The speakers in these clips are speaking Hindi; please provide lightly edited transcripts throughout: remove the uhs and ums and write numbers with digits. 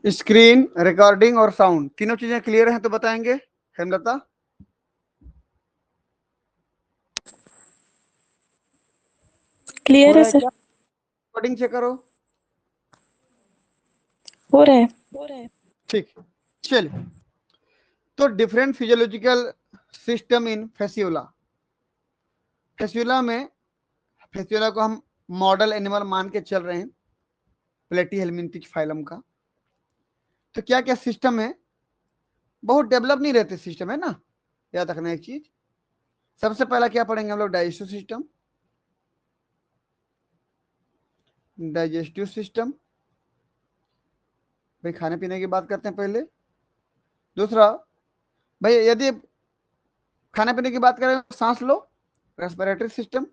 स्क्रीन, रिकॉर्डिंग और साउंड, तीनों चीजें क्लियर हैं तो बताएंगे हेमलता। हो क्लियर है रहा है सर। क्या? रिकॉर्डिंग चेक करो। हो रहा है। ठीक, चलिए। तो different physiological system in Fasciola. Fasciola में, फेसियोला को हम मॉडल एनिमल मान के चल रहे हैं प्लेटीहेलमिंथिस फाइलम का। तो क्या क्या सिस्टम है, बहुत डेवलप नहीं रहते सिस्टम, है ना। याद रखना एक चीज, सबसे पहला क्या पढ़ेंगे हम लोग, डाइजेस्टिव सिस्टम। डाइजेस्टिव सिस्टम भाई खाने पीने की बात करते हैं पहले। दूसरा भाई यदि खाने पीने की बात करें, सांस लो, रेस्पिरेटरी सिस्टम।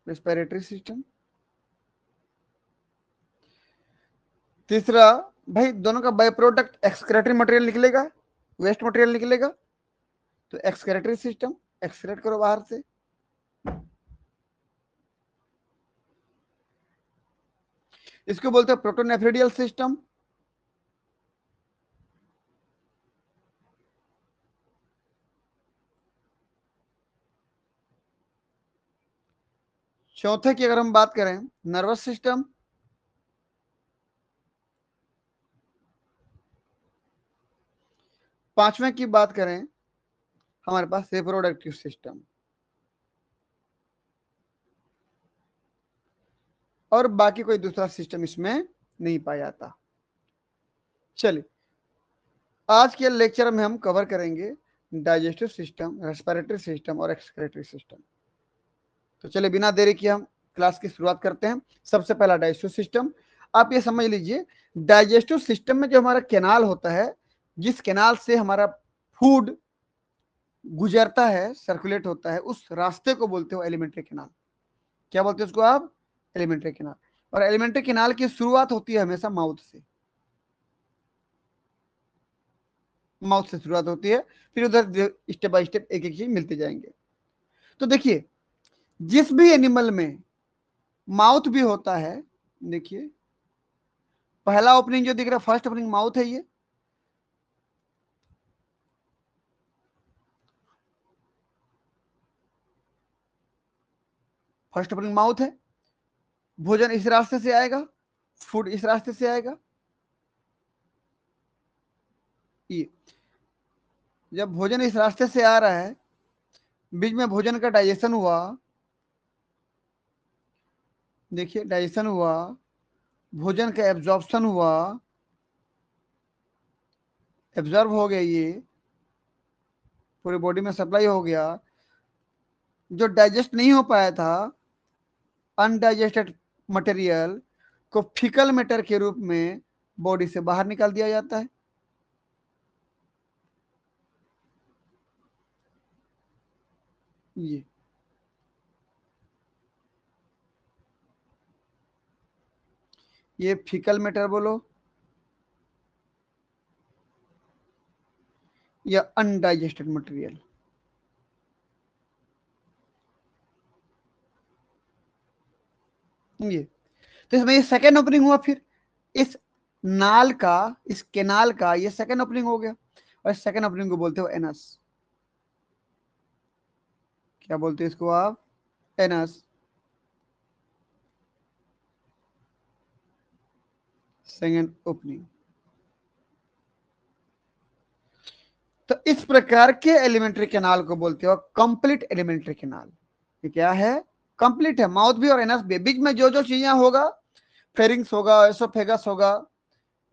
Respiratory system. तीसरा भाई दोनों का बाय प्रोडक्ट एक्सक्रेटरी मटेरियल निकलेगा, वेस्ट मटेरियल निकलेगा, तो एक्सक्रेटरी सिस्टम, एक्सक्रेट करो बाहर से। इसको बोलते हैं प्रोटोनेफ्रिडियल सिस्टम। चौथे की अगर हम बात करें, नर्वस सिस्टम। पांचवें की बात करें हमारे पास रिप्रोडक्टिव सिस्टम। और बाकी कोई दूसरा सिस्टम इसमें नहीं पाया जाता। चलिए, आज के लेक्चर में हम कवर करेंगे डाइजेस्टिव सिस्टम, रेस्पिरेटरी सिस्टम और एक्सक्रेटरी सिस्टम। तो चलिए बिना देरी किए हम क्लास की शुरुआत करते हैं। सबसे पहला डाइजेस्टिव सिस्टम, आप ये समझ लीजिए, डाइजेस्टिव सिस्टम में जो हमारा कैनाल होता है, जिस कैनाल से हमारा फूड गुजरता है, सर्कुलेट होता है, उस रास्ते को बोलते हो एलिमेंट्री कैनाल। क्या बोलते हैं उसको आप? Alimentary canal. और एलिमेंट्री कैनाल की शुरुआत होती है हमेशा माउथ से। माउथ से शुरुआत होती है, फिर उधर स्टेप बाय स्टेप एक एक चीज मिलते जाएंगे। तो देखिए, जिस भी एनिमल में माउथ भी होता है, देखिए पहला ओपनिंग जो दिख रहा है, फर्स्ट ओपनिंग माउथ है। ये फर्स्ट ओपनिंग माउथ है। भोजन इस रास्ते से आएगा, फूड इस रास्ते से आएगा। ये जब भोजन इस रास्ते से आ रहा है, बीच में भोजन का डाइजेशन हुआ, देखिए डाइजेशन हुआ, भोजन का एब्जॉर्प्शन हुआ, एब्जॉर्ब हो गया, ये पूरी बॉडी में सप्लाई हो गया। जो डाइजेस्ट नहीं हो पाया था, अनडाइजेस्टेड मटेरियल को फिकल मैटर के रूप में बॉडी से बाहर निकाल दिया जाता है। ये फिकल मैटर बोलो या अनडाइजेस्टेड मटेरियल। ये तो इसमें ये सेकेंड ओपनिंग हुआ। फिर इस नाल का, इस केनाल का ये सेकेंड ओपनिंग हो गया, और सेकेंड ओपनिंग को बोलते हो एनस। क्या बोलते हैं इसको आप? Anus, second opening. तो इस प्रकार के एलिमेंट्री कैनाल को बोलते हो कंप्लीट एलिमेंट्री कैनाल। ये क्या है? कंप्लीट है। माउथ भी और एनस भी, बीच में जो जो चीजें होगा, फेरिंग्स होगा, एसोफेगस होगा,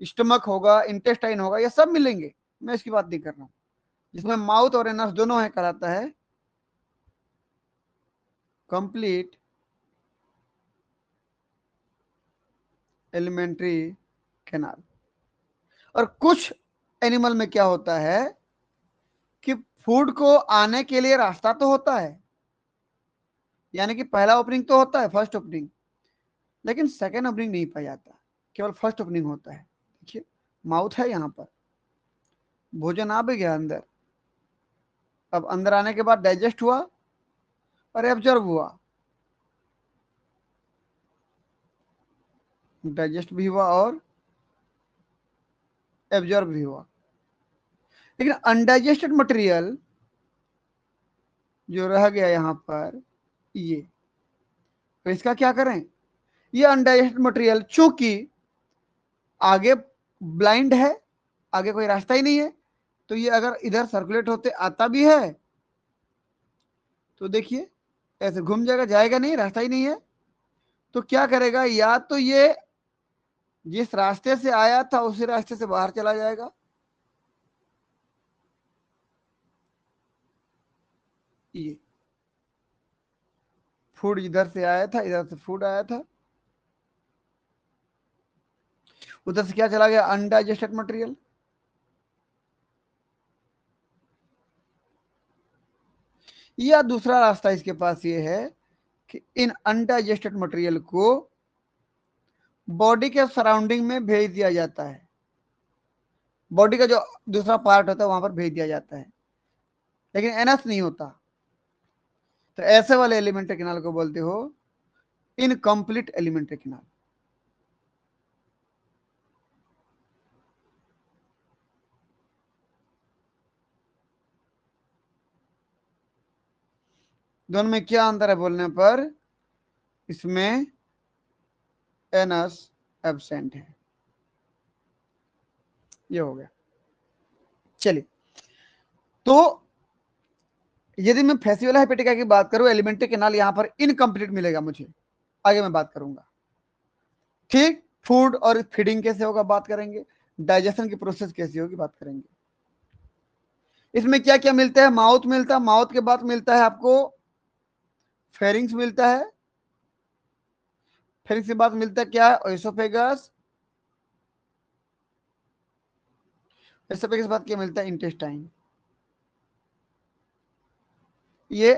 स्टमक होगा, इंटेस्टाइन होगा, ये सब मिलेंगे। मैं इसकी बात नहीं कर रहा हूं। जिसमें माउथ और एनस दोनों है, कहलाता है कंप्लीट एलिमेंट्री कैनाल। और कुछ एनिमल में क्या होता है कि फूड को आने के लिए रास्ता तो होता है, यानी कि पहला ओपनिंग तो होता है, फर्स्ट ओपनिंग, लेकिन सेकेंड ओपनिंग नहीं पाया जाता, केवल फर्स्ट ओपनिंग होता है। देखिए माउथ है, यहां पर भोजन आ भी गया अंदर, अब अंदर आने के बाद डाइजेस्ट हुआ और एब्जॉर्ब हुआ। डाइजेस्ट भी हुआ और एब्जॉर्ब भी हुआ। लेकिन अनडाइजेस्टेड मटेरियल जो रह गया यहां पर, ये तो इसका क्या करें? ये अनडाइजेस्टेड मटेरियल चूंकि आगे ब्लाइंड है, आगे कोई रास्ता ही नहीं है, तो ये अगर इधर सर्कुलेट होते आता भी है तो देखिए ऐसे घूम जाएगा, जाएगा नहीं, रास्ता ही नहीं है। तो क्या करेगा? या तो ये जिस रास्ते से आया था उसी रास्ते से बाहर चला जाएगा, ये फूड इधर से आया था, इधर से फूड आया था, उधर से क्या चला गया? Undigested material. या दूसरा रास्ता इसके पास ये है कि इन अनडाइजेस्टेड मटेरियल को बॉडी के सराउंडिंग में भेज दिया जाता है, बॉडी का जो दूसरा पार्ट होता है वहां पर भेज दिया जाता है, लेकिन एनफ नहीं होता। तो ऐसे वाले एलिमेंट्री कैनाल को बोलते हो इनकम्प्लीट एलिमेंट्री कैनाल। दोनों में क्या अंतर है बोलने पर? इसमें एनस एब्सेंट है। ये हो गया। चलिए, तो यदि मैं फेसिवल हेपेटिका की बात करूं, एलिमेंट्री कैनाल यहां पर इनकम्प्लीट मिलेगा मुझे, आगे मैं बात करूंगा। ठीक, फूड और फीडिंग कैसे होगा बात करेंगे, डाइजेशन की प्रोसेस कैसी होगी बात करेंगे। इसमें क्या क्या मिलता है? माउथ मिलता है, माउथ के बाद मिलता है आपको फेरिंग्स मिलता है, फेरिंग्स के बाद मिलता है क्या? एसोफेगस, एसोफेगस के बाद क्या मिलता है? इंटेस्टाइन। ये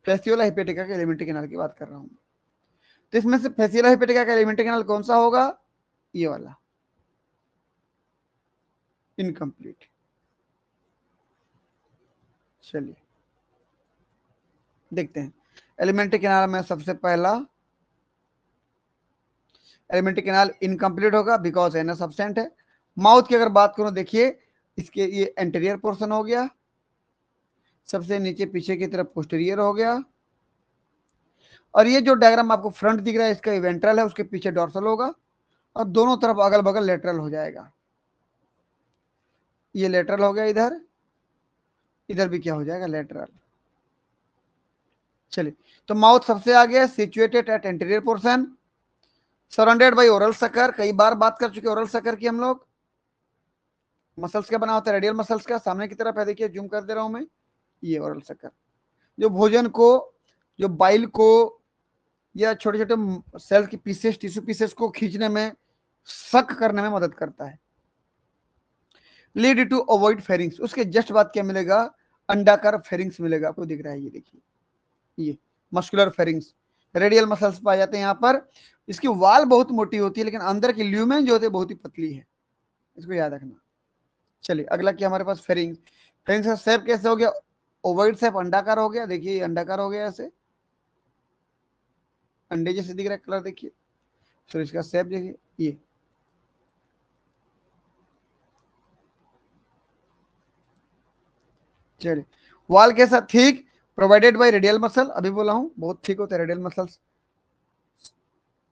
फेसियोला हेपेटिका के एलिमेंट्री कैनाल की बात कर रहा हूं। तो इसमें से फेसियोला हेपेटिका का एलिमेंट्री कैनाल कौन सा होगा? ये वाला, इनकम्प्लीट। चलिए देखते हैं। एलिमेंट्री कैनाल में सबसे पहला एलिमेंट्री कैनाल इनकम्प्लीट होगा बिकॉज एनस एब्सेंट है। माउथ की अगर बात करूं, देखिए इसके ये एंटीरियर पोर्शन हो गया, सबसे नीचे पीछे की तरफ पोस्टीरियर हो गया, और ये जो डायग्राम आपको फ्रंट दिख रहा है इसका वेंट्रल है, उसके पीछे डॉर्सल होगा, और दोनों तरफ अगल बगल लेटरल हो जाएगा। ये लेटरल हो गया, इधर इधर भी क्या हो जाएगा? लेटरल। चलिए, तो माउथ सबसे आगे, situated at anterior portion, surrounded by oral sucker. कई बार बात कर चुके ओरल सकर की हम लोग। मसल्स का बना होता है? रेडियल मसल्स का, सामने की तरफ है, देखिए जूम कर दे रहा हूं मैं, ये ओरल सकर जो भोजन को, जो बाइल को या छोटे छोटे सेल की पीसेस, टिश्यू पीसेस को खींचने में, सक करने में मदद करता है। लीड टू अवॉइड फेरिंग्स, उसके जस्ट बाद क्या मिलेगा? अंडाकार फेरिंग्स मिलेगा, आपको दिख रहा है, ये देखिए, ये मस्कुलर फेरिंग्स, रेडियल मसल्स पाए जाते हैं यहाँ पर। इसकी वाल बहुत मोटी होती है, लेकिन अंदर की ल्यूमेन जो होती है बहुत ही पतली है, इसको याद रखना। चलिए अगला क्या हमारे पास? फेरिंग्स। फेरिंग्स का शेप कैसे हो गया? ओवॉइड शेप, अंडाकार हो गया, देखिए ये अंडाकार हो गया, ऐसे अंडे जैसे दिख रहा है कलर, देखिए। फिर इसका शेप देखिए, ये चलिए, वाल कैसा? ठीक, प्रोवाइडेड बाय रेडियल मसल, अभी बोला हूं बहुत ठीक होता है, रेडियल मसल्स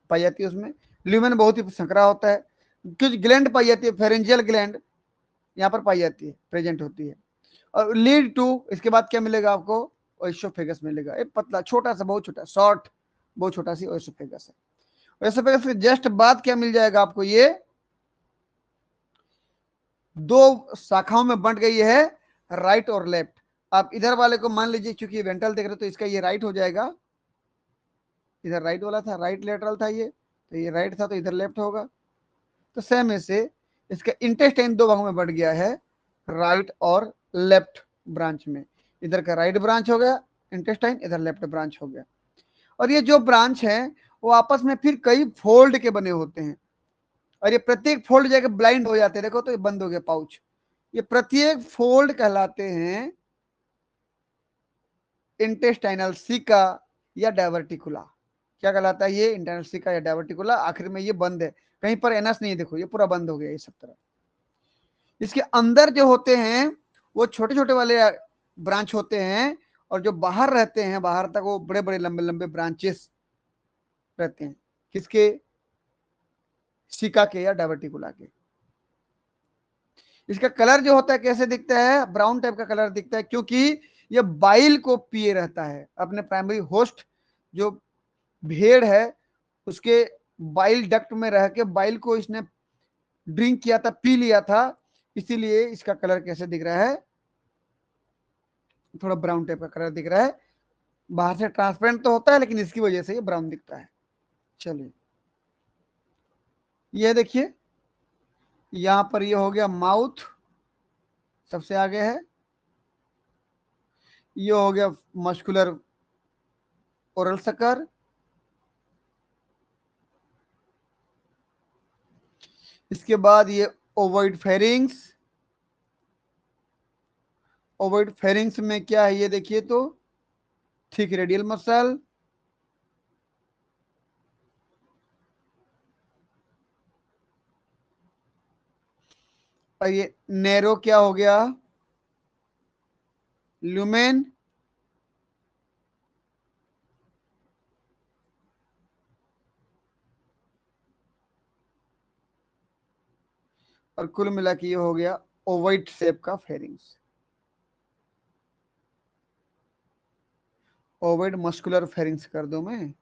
पाई जाती है उसमें। ल्यूमेन बहुत ही संकरा होता है। कुछ ग्लैंड पाई जाती है, फेरेंजियल ग्लैंड यहाँ पर पाई जाती है, प्रेजेंट होती है। और लीड टू, इसके बाद क्या मिलेगा आपको? ओएसोफेगस मिलेगा, एक पतला छोटा सा, बहुत छोटा, शॉर्ट, बहुत छोटा सी ओएसोफेगस है। ओएसोफेगस के जस्ट बाद क्या मिल जाएगा आपको? ये दो शाखाओं में बंट गई है, राइट और लेफ्ट। आप इधर वाले को मान लीजिए, क्योंकि वेंट्रल देख रहे हो तो इसका ये राइट हो जाएगा, इधर राइट वाला था, राइट लेटरल था ये, तो ये राइट था तो इधर लेफ्ट होगा। तो सेम ऐसे इसका इंटेस्टाइन दो भागों में बढ़ गया है, राइट और लेफ्ट ब्रांच में। इधर का राइट ब्रांच हो गया इंटेस्टाइन, इधर लेफ्ट ब्रांच हो गया। और ये जो ब्रांच है वो आपस में फिर कई फोल्ड के बने होते हैं, और ये प्रत्येक फोल्ड जाके ब्लाइंड हो जाते हैं, देखो तो ये बंद हो गया पाउच। ये प्रत्येक फोल्ड कहलाते हैं इंटेस्टाइनल सिका या डायवर्टिकुला। क्या कहलाता है ये, इंटरनल सिका या डायवर्टिकुला। आखिर में ये बंद है, कहीं पर एनस नहीं, देखो ये पूरा बंद हो गया ये सब तरह। इसके अंदर जो होते हैं वो छोटे छोटे वाले ब्रांच होते हैं, और जो बाहर रहते हैं बाहर तक वो बड़े बड़े लंबे लंबे ब्रांचेस रहते हैं। किसके, सिका के या डायवर्टिकुला के। इसका कलर जो होता है कैसे दिखता है, ब्राउन टाइप का कलर दिखता है, क्योंकि ये बाइल को पिए रहता है। अपने प्राइमरी होस्ट जो भेड़ है उसके बाइल डक्ट में रह के बाइल को इसने ड्रिंक किया था, पी लिया था, इसीलिए इसका कलर कैसे दिख रहा है, थोड़ा ब्राउन टाइप का कलर दिख रहा है। बाहर से ट्रांसपेरेंट तो होता है लेकिन इसकी वजह से ये ब्राउन दिखता है। चलिए ये देखिए, यहां पर ये हो गया माउथ, सबसे आगे है। ये हो गया मस्कुलर ओरल सकर। इसके बाद ये ओवॉइड फेरिंग्स। ओवॉइड फेरिंग्स में क्या है ये देखिए तो, थिक रेडियल मसल। और ये नैरो क्या हो गया, ल्यूमेन। और कुल मिला के ये हो गया ओवॉइड शेप का फेरिंग्स, ओवॉइड मस्कुलर फेरिंग्स कर दूं मैं।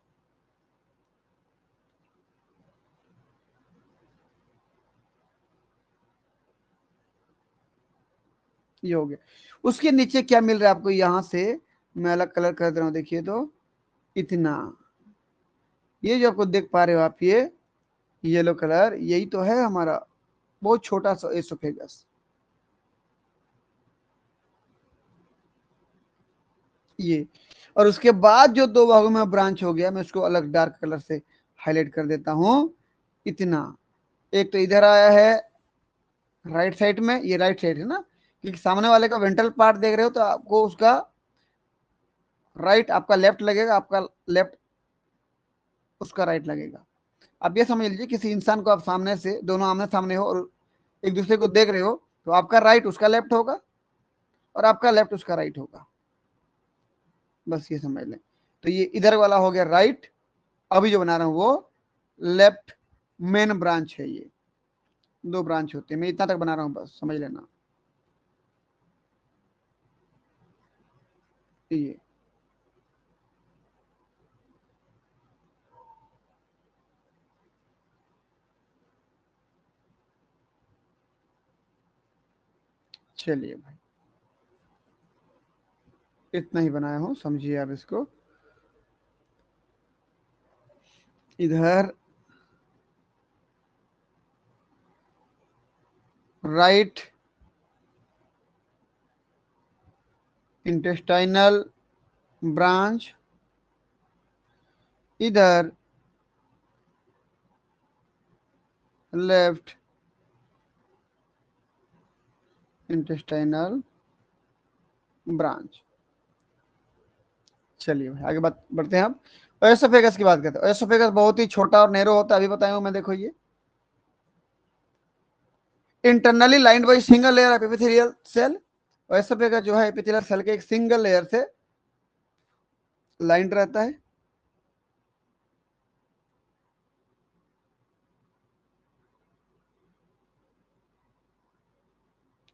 ये हो गया। उसके नीचे क्या मिल रहा है आपको, यहां से मैं अलग कलर कर दे रहा हूं, देखिए तो इतना, ये जो आपको देख पा रहे हो आप, ये येलो कलर, यही तो है हमारा बहुत छोटा सा एसोफेगस। ये, और उसके बाद जो दो भागों में ब्रांच हो गया, मैं उसको अलग डार्क कलर से हाईलाइट कर देता हूं। इतना, एक तो इधर आया है राइट साइड में, ये राइट साइड है ना, क्योंकि सामने वाले का वेंट्रल पार्ट देख रहे हो तो आपको उसका राइट आपका लेफ्ट लगेगा, आपका लेफ्ट उसका राइट लगेगा। आप ये समझ लीजिए किसी इंसान को आप सामने से, दोनों आमने सामने हो और एक दूसरे को देख रहे हो, तो आपका राइट उसका लेफ्ट होगा और आपका लेफ्ट उसका राइट होगा, बस ये समझ लें। तो ये इधर वाला हो गया राइट, अभी जो बना रहा हूं वो लेफ्ट मेन ब्रांच है। ये दो ब्रांच होते हैं, मैं इतना तक बना रहा हूं, बस समझ लेना। ये चलिए भाई, इतना ही बनाया हूं, समझिए आप इसको। इधर राइट इंटेस्टाइनल ब्रांच, इधर लेफ्ट इंटेस्टाइनल ब्रांच। चलिए भाई आगे बात बढ़ते हैं। अब ओएसोफेगस की बात करते हैं। ओएसोफेगस बहुत ही छोटा और नैरो होता है, अभी बताया हूं मैं, देखो ये internally lined by single layer of epithelial cell. Oesophagus जो है एपिथेलियल सेल के एक सिंगल लेयर से लाइंड रहता है।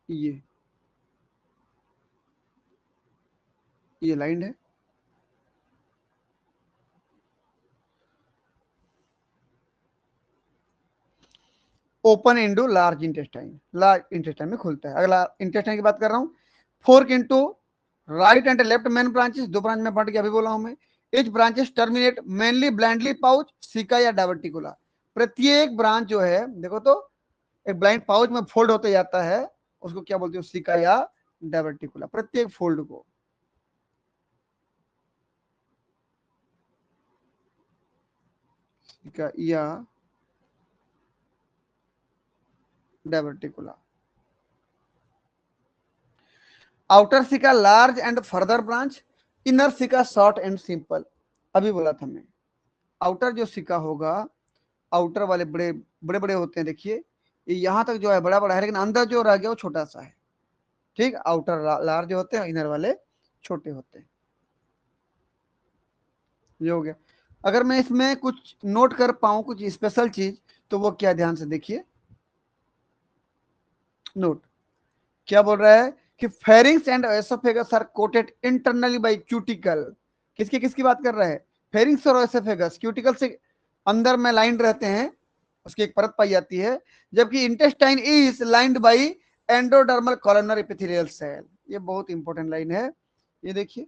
ये लाइंड है। ओपन इंटू लार्ज इंटेस्टाइन में खुलता है। अगला इंटेस्टाइन की बात कर रहा हूं, fork into right and left main branches, दो ब्रांच में बढ़ गया, अभी बोला हूं मैं। H branches terminate mainly blindly pouch सिका या डायवर्टिकुला। प्रत्येक ब्रांच जो है देखो तो एक ब्लाइंड पाउच में फोल्ड होते जाता है, उसको क्या बोलते हो, सिका या डायवर्टिकुला, प्रत्येक फोल्ड को। सिका या डायवर्टिकुला। आउटर सिका large and further branch, inner सिका शॉर्ट एंड सिंपल, अभी बोला था मैं। आउटर जो सिका होगा, आउटर वाले बड़े बड़े बड़े होते हैं, देखिए ये यहाँ तक जो है बड़ा बड़ा है, लेकिन अंदर जो रह गया वो छोटा सा है। ठीक, आउटर लार्ज होते हैं, इनर वाले छोटे होते हैं। ये हो गया। अगर मैं इसमें कुछ नोट कर पाऊं, कुछ स्पेशल चीज, तो वो क्या, ध्यान से देखिए। नोट क्या बोल रहा है कि pharynx and oesophagus are coated internally by cuticle. किसकी किसकी बात कर रहा है? फेरिंग्स और एसोफेगस क्यूटिकल से अंदर में लाइन रहते हैं, उसकी एक परत पाई जाती है, जबकि intestine is lined by endodermal columnar epithelial cell. ये बहुत इंपॉर्टेंट लाइन है, ये देखिए।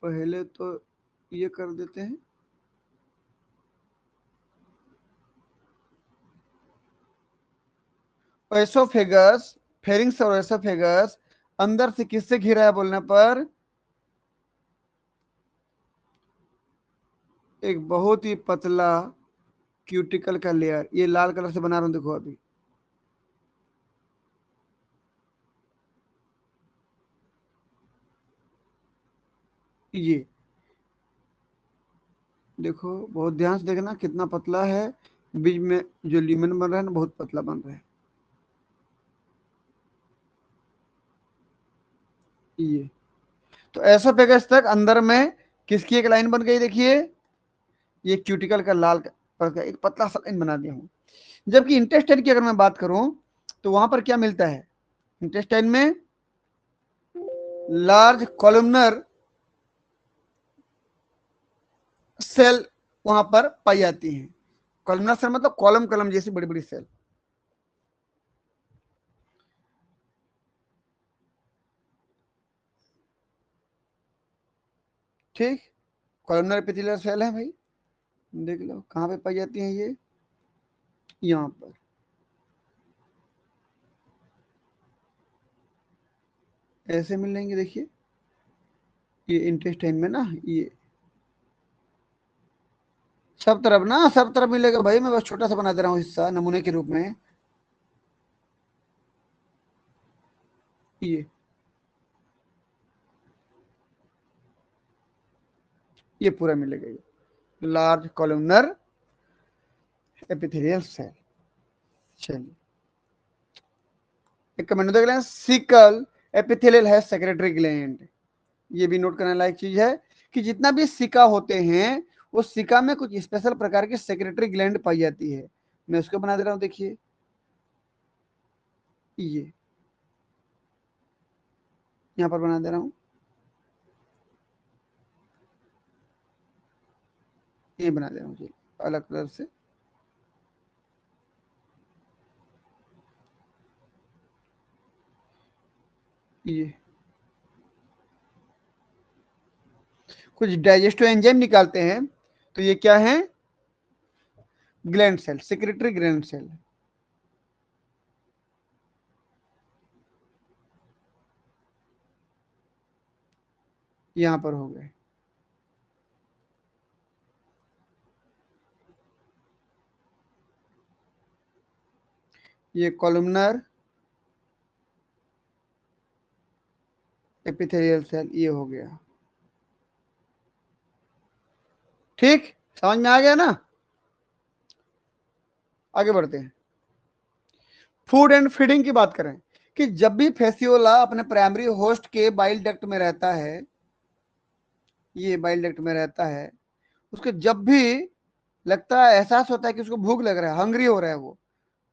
पहले तो ये कर देते हैं, एसोफेगस, फेरिंग्स और एसोफेगस अंदर से किससे घिरा है बोलने पर? एक बहुत ही पतला क्यूटिकल का लेयर, ये लाल कलर से बना रहा हूं, देखो अभी। ये देखो, बहुत ध्यान से देखना कितना पतला है, बीच में जो ल्यूमेन बन रहा है ना, बहुत पतला बन रहा है। ये तो एसोफेगस तक अंदर में किसकी एक लाइन बन गई, देखिए ये क्यूटिकल का लाल पर का एक पतला सा लाइन बना दिया हूं। जबकि इंटेस्टाइन की अगर मैं बात करूं, तो वहां पर क्या मिलता है? इंटेस्टाइन में लार्ज कॉलमनर सेल वहां पर पाई जाती हैं। कॉलमनर सेल मतलब कॉलम कॉलम जैसी बड़ी बड़ी सेल। ठीक, कॉलमनर एपिथेलियल सेल है भाई, देख लो कहां पे पाई जाती हैं ये, यहाँ पर। ऐसे मिलेंगे, देखिए ये इंटेस्टाइन में ना, ये सब तरफ ना, सब तरफ मिलेगा भाई, मैं बस छोटा सा बना दे रहा हूँ हिस्सा नमूने के रूप में। ये पूरा मिलेगा, ये लार्ज कॉलमनर एपिथेलियल सेल। चलिए एक कमेंट देख लें, सिकल एपिथेलियल है सेक्रेटरी ग्लैंड। ये भी नोट करने लायक चीज है कि जितना भी सिका होते हैं, वो सिका में कुछ स्पेशल प्रकार की सेक्रेटरी ग्लैंड पाई जाती है। मैं उसको बना दे रहा हूं, देखिए ये यहां पर बना दे रहा हूं, ये बना दे रहा हूं अलग कलर से। ये कुछ डाइजेस्टिव एंजाइम निकालते हैं, तो ये क्या है? Gland cell, secretory gland cell. यहां पर हो गए। ये कॉलमनर एपिथेलियल सेल, ये हो गया। ठीक, समझ में आ गया ना? आगे बढ़ते हैं। फूड एंड फीडिंग की बात करें कि जब भी फेसियोला अपने प्राइमरी होस्ट के बाइल डक्ट में रहता है, ये बाइल डक्ट में रहता है, उसको जब भी लगता है, एहसास होता है कि उसको भूख लग रहा है, हंग्री हो रहा है वो,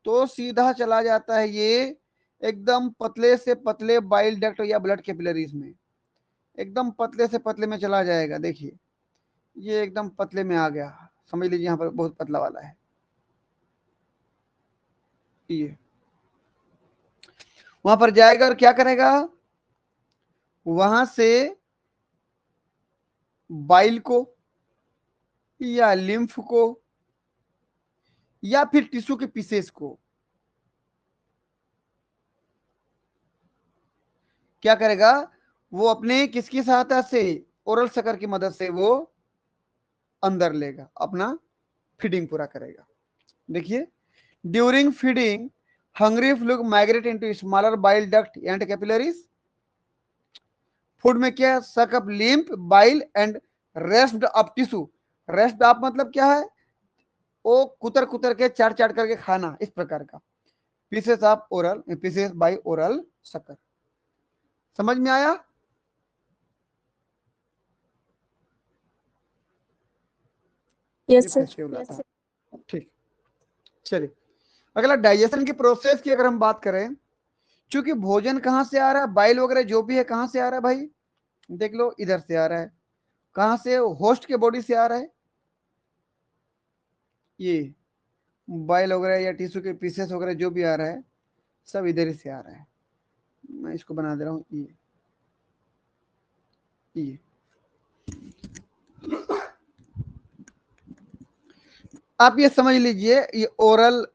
तो सीधा चला जाता है ये एकदम पतले से पतले बाइल डक्ट या ब्लड कैपिलरीज में, एकदम पतले से पतले में चला जाएगा। देखिए ये एकदम पतले में आ गया, समझ लीजिए यहाँ पर बहुत पतला वाला है ये। वहां पर जाएगा और क्या करेगा? वहां से बाइल को या लिम्फ को या फिर टिश्यू के पीसेस को क्या करेगा? वो अपने किसकी सहायता से, ओरल सकर की मदद से वो अंदर लेगा, अपना फीडिंग पूरा करेगा। देखिए during feeding hungry fluke migrate into smaller bile duct and capillaries. Food में क्या है, सक up lymph bile and rest of tissue. Rest of मतलब क्या है, वो कुतर कुतर के चाट चाट करके खाना, इस प्रकार का। Pieces of oral, pieces by oral sucker. समझ में आया? यस ये सर। फिर से बुलाता हूं। ठीक, चलिए अगला डाइजेशन की प्रोसेस की अगर हम बात करें, चूंकि भोजन कहां से आ रहा है, बाइल वगैरह जो भी है कहां से आ रहा है भाई, देख लो इधर से आ रहा है। कहां से, होस्ट के बॉडी से आ रहा है। ये बाइल वगैरह या टिश्यू के पीसेस वगैरह जो भी आ रहा है सब इधर ही से आ रहा है। मैं इसको बना दे रहा हूँ ये आप ये समझ लीजिए, ये ओरल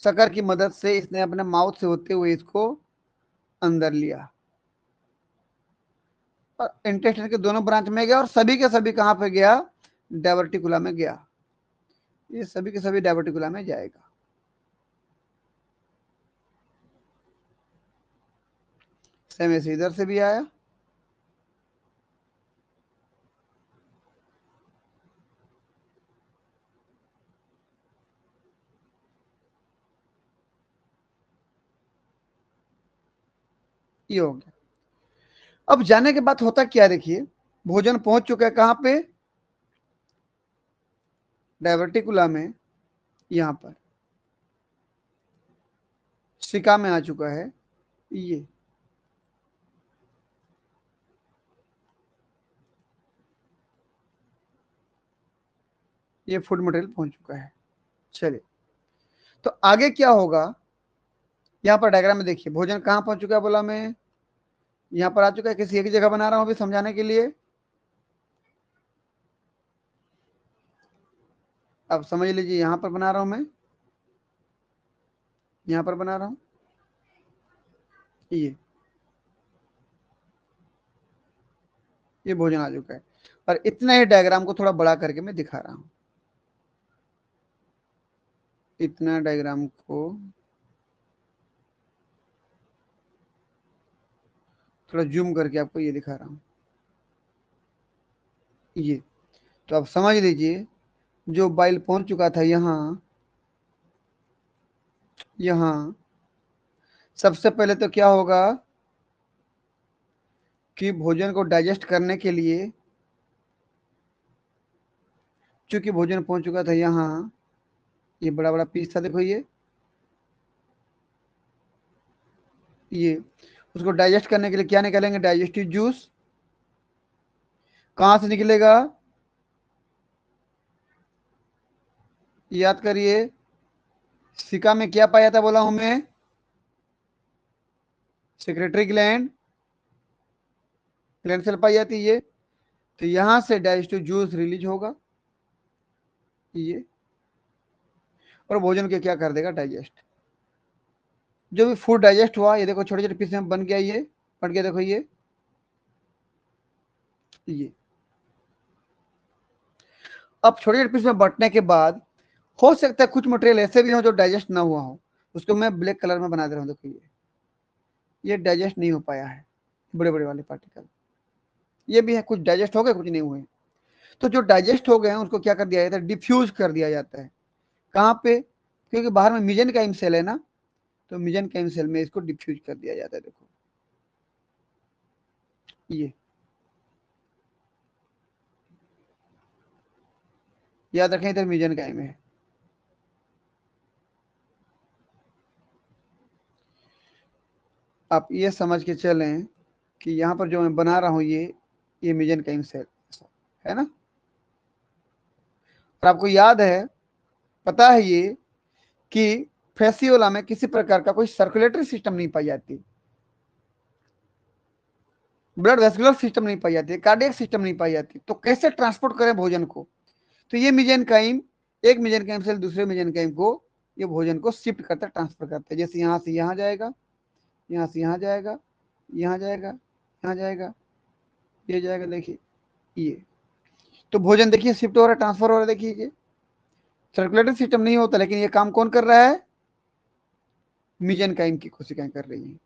सकर की मदद से इसने अपने माउथ से होते हुए इसको अंदर लिया और इंटेस्टाइन के दोनों ब्रांच में गया और सभी के सभी कहां पे गया, डायवर्टिकुला में गया। ये सभी के सभी डायवर्टिकुला में जाएगा। सेम ऐसे इधर से भी आया, ये हो गया। अब जाने के बाद होता क्या, देखिए भोजन पहुंच चुका है कहां पे, डायवर्टिकुला में, यहां पर सिका में आ चुका है। ये फूड मटेरियल पहुंच चुका है। चलिए तो आगे क्या होगा, यहां पर डायग्राम में देखिए भोजन कहां पहुंच चुका है, बोला मैं यहां पर आ चुका है। किसी एक जगह बना रहा हूं अभी समझाने के लिए। अब समझ लीजिए, यहां पर बना रहा हूं मैं, यहां पर बना रहा हूं ये भोजन आ चुका है। और इतना ही डायग्राम को थोड़ा बड़ा करके मैं दिखा रहा हूं, इतना डायग्राम को थोड़ा जूम करके आपको ये दिखा रहा हूं ये। तो आप समझ लीजिए, जो बाइल पहुंच चुका था यहां, यहां सबसे पहले तो क्या होगा कि भोजन को डाइजेस्ट करने के लिए, चूंकि भोजन पहुंच चुका था यहाँ, ये बड़ा बड़ा पीस था देखो ये उसको डाइजेस्ट करने के लिए क्या निकालेंगे, डाइजेस्टिव जूस। कहां से निकलेगा, याद करिए, सिका में क्या पाया था बोला हूं मैं, सेक्रेटरी ग्लैंड, ग्लैंड सेल पाई जाती है। तो यहां से डाइजेस्टिव जूस रिलीज होगा ये, और भोजन के क्या कर देगा, डाइजेस्ट। जो भी फूड डाइजेस्ट हुआ, ये देखो छोटे छोटे पीस में बन गया, ये बन गया देखो ये अब छोटे छोटे पीस में बंटने के बाद हो सकता है कुछ मटेरियल ऐसे भी हो जो डाइजेस्ट ना हुआ हो, उसको मैं ब्लैक कलर में बना दे रहा हूँ। देखो ये डाइजेस्ट नहीं हो पाया है, बड़े बड़े वाले पार्टिकल ये भी है, कुछ डाइजेस्ट हो गए कुछ नहीं हुए। तो जो डाइजेस्ट हो गए हैं उसको क्या कर दिया जाता है, डिफ्यूज कर दिया जाता है। कहाँ पे, क्योंकि बाहर में मिजेनकाइम सेल है ना, तो मिजेनकाइम सेल में इसको डिफ्यूज कर दिया जाता है। देखो ये याद रखें, इधर मिजेनकाइम है। आप ये समझ के चलें कि यहाँ पर जो मैं बना रहा हूँ ये मिजेनकाइम सेल है ना। और आपको याद है, पता है ये कि फेसियोला में किसी प्रकार का कोई सर्कुलेटरी सिस्टम नहीं पाई जाती, ब्लड वेस्कुलर सिस्टम नहीं पाई जाती, कार्डियक सिस्टम नहीं पाई जाती। तो कैसे ट्रांसपोर्ट करें भोजन को, तो ये मिजेनकाइम, एक मिजेनकाइम सेल दूसरे मिजेनकाइम को ये भोजन को शिफ्ट करता, ट्रांसफर करता है। जैसे यहाँ से यहाँ जाएगा, यहाँ से यहाँ जाएगा, यहाँ जाएगा, यहाँ जाएगा, ये जाएगा, देखिए ये। तो भोजन देखिए शिफ्ट हो रहा है, ट्रांसफर हो रहा है। देखिए ये सर्कुलेटरी सिस्टम नहीं होता, लेकिन ये काम कौन कर रहा है, मेसेंकाइम की कोशिकाएं कर रही हैं।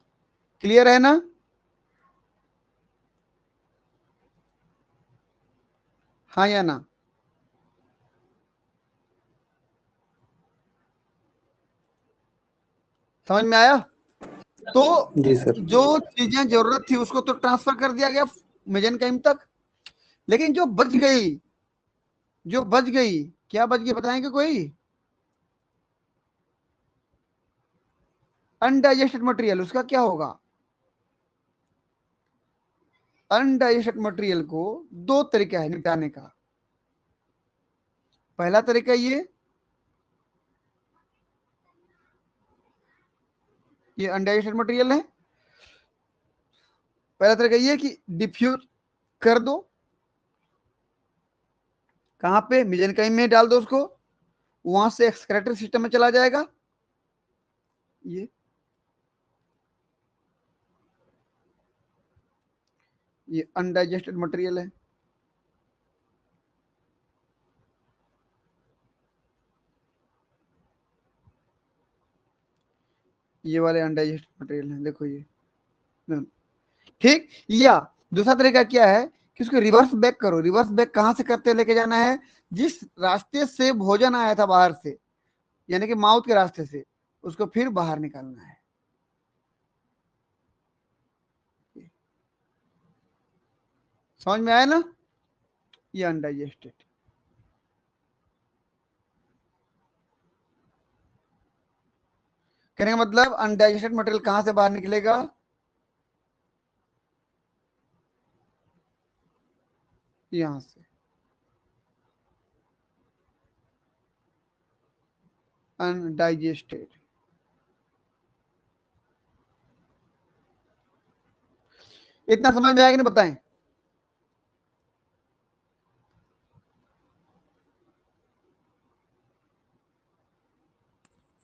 क्लियर है ना? हाँ या ना? समझ में आया? तो जी सर। जो चीजें जरूरत थी उसको तो ट्रांसफर कर दिया गया मेसेंकाइम तक, लेकिन जो बच गई, क्या बच गई बताएंगे कोई? अनडाइजेस्टेड मटेरियल, उसका क्या होगा? अनडाइजेस्टेड मटेरियल को दो तरीका है निपटाने का। पहला तरीका ये अनडाइजेस्टेड मटेरियल है। पहला तरीका ये कि डिफ्यूज कर दो। कहां पे? मेसेंकाइम में डाल दो उसको, वहां से एक्सक्रेटरी सिस्टम में चला जाएगा। ये अनडाइजेस्टेड मटेरियल है। ये वाले अनडाइजेस्टेड मटेरियल हैं, देखो ये। ठीक। या दूसरा तरीका क्या है कि उसको रिवर्स बैक करो। रिवर्स बैक कहां से करते लेके जाना है? जिस रास्ते से भोजन आया था बाहर से, यानी कि माउथ के रास्ते से, उसको फिर बाहर निकालना है। समझ में आया ना? ये अनडाइजेस्टेड। कहने का मतलब अनडाइजेस्टेड मटेरियल कहां से बाहर निकलेगा? यहां से। अनडाइजेस्टेड। इतना समझ में आएगा? नहीं बताएं?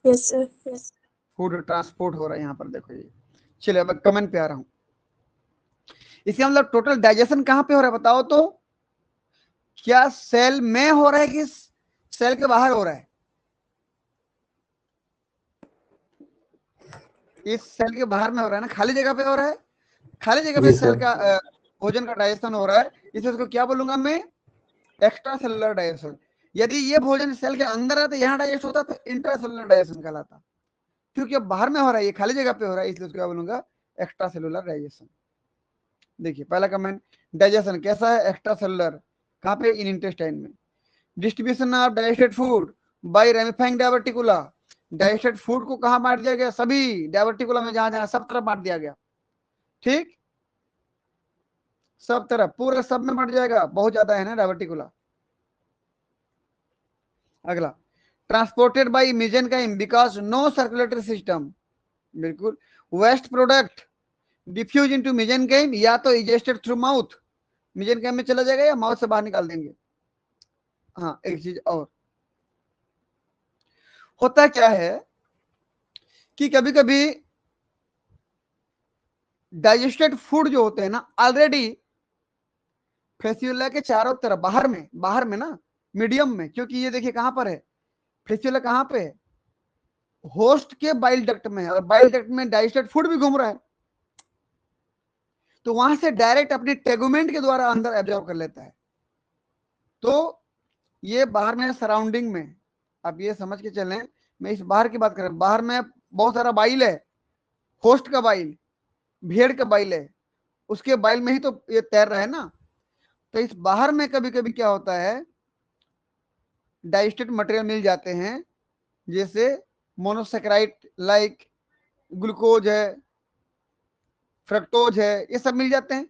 Yes sir. फूड ट्रांसपोर्ट हो रहा है यहां पर, देखो ये। चलिए अब कमेंट पे आ रहा हूं। इसका मतलब टोटल डाइजेशन कहां पे हो रहा है बताओ तो? क्या सेल में हो रहा है कि सेल के बाहर हो रहा है? इस सेल के बाहर में हो रहा है ना, खाली जगह पे हो रहा है। खाली जगह पे जी सेल सर। का भोजन का डाइजेशन हो रहा है, इसे उसको क्या बोलूंगा मैं? Extra cellular digestion. यदि ये भोजन सेल के अंदर आता, यहाँ डाइजेस्ट होता, तो इंट्रा सेलुलर डाइजेशन कहलाता। क्योंकि अब बाहर में हो रहा है, ये खाली जगह पे हो रहा है, इसलिए उसको क्या बोलूंगा? Extra cellular digestion. देखिए पहला कमेंट, डाइजेशन कैसा है? Extra cellular. कहां पे? इन इंटेस्टाइन में। Distribution of digested food by ramifying diverticula. Digested food को कहां बांट दिया गया? सभी डायवर्टिकुला में, जहां जहां सब तरफ बांट दिया गया। ठीक, सब तरफ, पूरा सब में बांट जाएगा, बहुत ज्यादा है ना डायवर्टिकुला। अगला, transported by mesenchyme because no circulatory system. बिल्कुल। Waste product diffuse into mesenchyme, या तो इजेस्टेड थ्रू माउथ, मेसेंकाइम में चला जाएगा, या माउथ से बाहर निकाल देंगे। हाँ, एक चीज और होता क्या है कि कभी कभी डाइजेस्टेड फूड जो होते हैं ना, ऑलरेडी फेस्यूला के चारों तरफ, बाहर में ना, मीडियम में, क्योंकि ये देखिए कहां पर है? फेस्यूला कहां पे है? होस्ट के बाइल डक्ट में है, और बाइल डक्ट में डाइजेस्टेड फूड भी घूम रहा है, तो वहां से डायरेक्ट अपनी टेगुमेंट के द्वारा अंदर एब्जॉर्ब कर लेता है। तो ये बाहर में सराउंडिंग में, आप ये समझ के चलें, मैं इस बाहर की बात कर रहा हूं। बाहर में बहुत सारा बाइल है, होस्ट का बाइल, भेड़ का बाइल है, उसके बाइल में ही तो ये तैर रहा है ना। तो इस बाहर में कभी कभी क्या होता है, डाइजेस्टेड मटेरियल मिल जाते हैं, जैसे मोनोसेक्राइड, लाइक ग्लूकोज है, फ्रक्टोज है, ये सब मिल जाते हैं।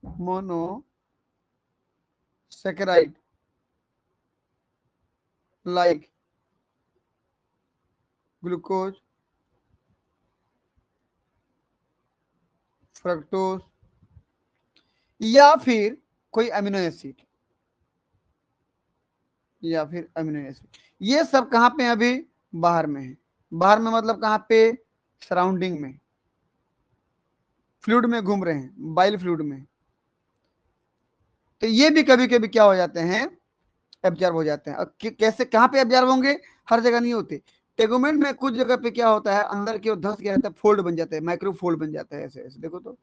मोनोसेक्राइड लाइक ग्लूकोज, फ्रक्टोज, या फिर कोई अमीनो एसिड, ये सब कहां पे है अभी? बाहर में है। बाहर में मतलब कहां पे? सराउंडिंग में, फ्लूइड में घूम रहे हैं, बाइल फ्लूइड में। तो ये भी कभी कभी क्या हो जाते हैं, एब्जॉर्ब हो जाते हैं। और कैसे, कहाँ पे एब्जॉर्ब होंगे, हर जगह नहीं होते। टेगुमेंट में कुछ जगह पे क्या होता है, अंदर की ओर धंस गया रहता है, फोल्ड बन जाता है, माइक्रो फोल्ड बन जाता है, ऐसे ऐसे। देखो तो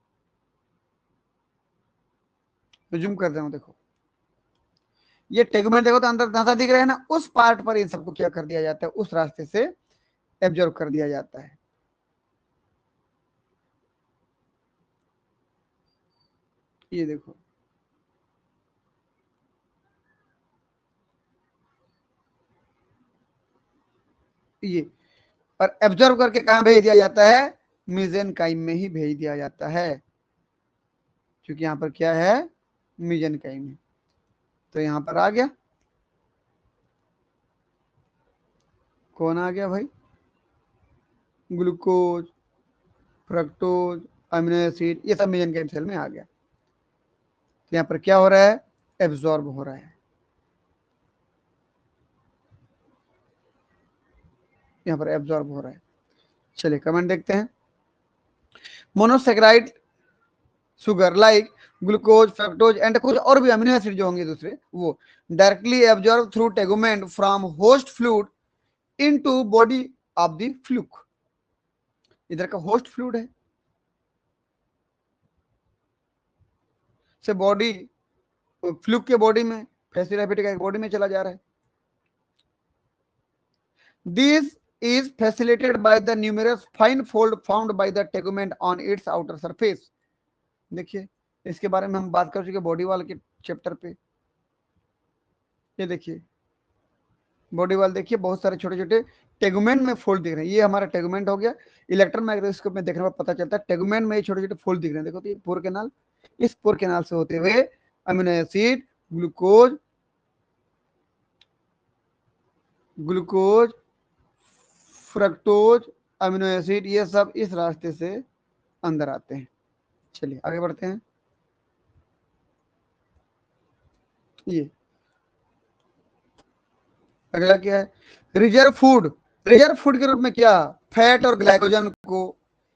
जूम कर रहा हूं, देखो ये टेगुमेंट, देखो तो अंदर धंसा दिख रहा है ना, उस पार्ट पर इन सबको क्या कर दिया जाता है, उस रास्ते से एब्जॉर्ब कर दिया जाता है। ये देखो, ये, और एब्जॉर्ब करके कहां भेज दिया जाता है, मेसेनकाइम में ही भेज दिया जाता है, क्योंकि यहां पर क्या है, मेसेनकाइम है। तो यहां पर आ गया, कौन आ गया भाई, ग्लूकोज, फ्रक्टोज, अमीनो एसिड, ये सब मेसेनकाइम सेल में आ गया। तो यहां पर क्या हो रहा है, एब्जॉर्ब हो रहा है। यहां पर एब्जॉर्ब हो रहा है। चलिए कमेंट देखते हैं। Monosaccharide sugar like glucose, fructose and कुछ और भी अमीनो एसिड जो होंगे दूसरे, वो directly absorb through tegument from host fluid into body of the fluke. इधर का होस्ट फ्लूइड है, से बॉडी, फ्लूक के बॉडी में, फेसिरापिड का बॉडी में चला जा रहा है। This is facilitated by the numerous fine fold found by the tegument on its outer surface। देखिए इसके बारे में हम बात कर चुके बॉडी वाल के चैप्टर पे। ये देखिए बॉडी वाल, देखिए बहुत सारे छोटे छोटे टेगुमेंट में फोल्ड दिख रहे हैं। ये हमारा टेगुमेंट हो गया। इलेक्ट्रॉन माइक्रोस्कोप में देखने पर पता चलता है टेगुमेंट में ये छोटे छोटे फोल्ड दिख रहे हैं। देखो तो ये पोर कैनाल, इस पोर कैनाल से होते हुए amino acid, glucose, glucose, fructose, amino acid, ये सब इस रास्ते से अंदर आते हैं। चलिए आगे बढ़ते हैं। ये अगला क्या है, रिजर्व फूड। रिजर्व फूड के रूप में क्या, फैट और ग्लाइकोजन को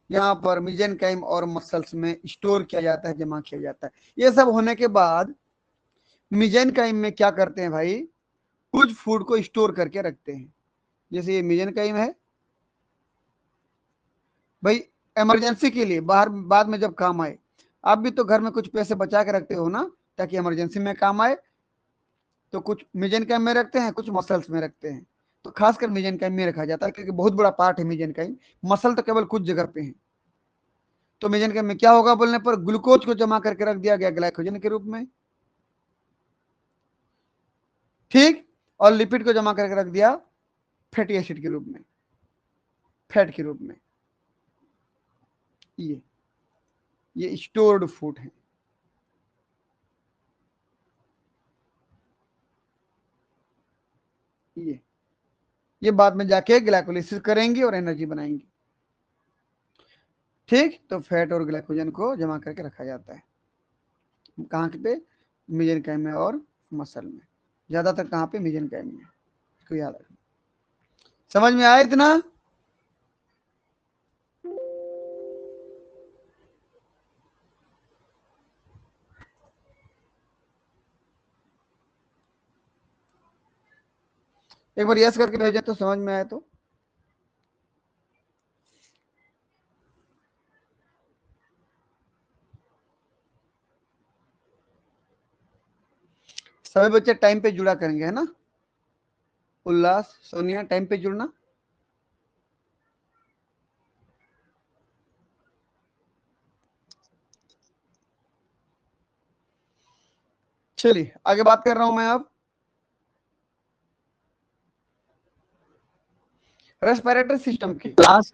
यहाँ पर मेसेनकाइम और मसल्स में स्टोर किया जाता है, जमा किया जाता है। ये सब होने के बाद मेसेनकाइम में क्या करते हैं भाई, कुछ फूड को स्टोर करके रखते हैं। जैसे ये मेसेनकाइम है भाई, इमरजेंसी के लिए, बाहर बाद में जब काम आए। आप भी तो घर में कुछ पैसे बचा के रखते हो ना, ताकि इमरजेंसी में काम आए। तो कुछ मेसेनकाइम में रखते हैं, कुछ मसल्स में रखते हैं। तो खासकर मेसेनकाइम में रखा जाता है, क्योंकि बहुत बड़ा पार्ट है मेसेनकाइम। मसल तो केवल कुछ जगह पे है। तो मेसेनकाइम में क्या होगा बोलने पर, ग्लूकोज को जमा करके रख दिया गया ग्लाइकोजन के रूप में, ठीक, और लिपिड को जमा करके रख दिया फैटी एसिड के रूप में, फैट के रूप में। ये स्टोर्ड फूड है। ये बाद में जाके ग्लाइकोलिसिस करेंगे और एनर्जी बनाएंगे, ठीक। तो फैट और ग्लाइकोजन को जमा करके रखा जाता है, कहाँ पे, मेसेनकाइम में और मसल में। ज्यादातर कहाँ पे, मेसेनकाइम में, इसको याद रखना। समझ में आया इतना। एक बार यस करके भेजें तो समझ में आए तो। सभी बच्चे टाइम पे जुड़ा करेंगे, है ना। उल्लास, सोनिया, टाइम पे जुड़ना। चलिए आगे बात कर रहा हूं मैं अब। रेस्पिरेटरी सिस्टम की क्लास।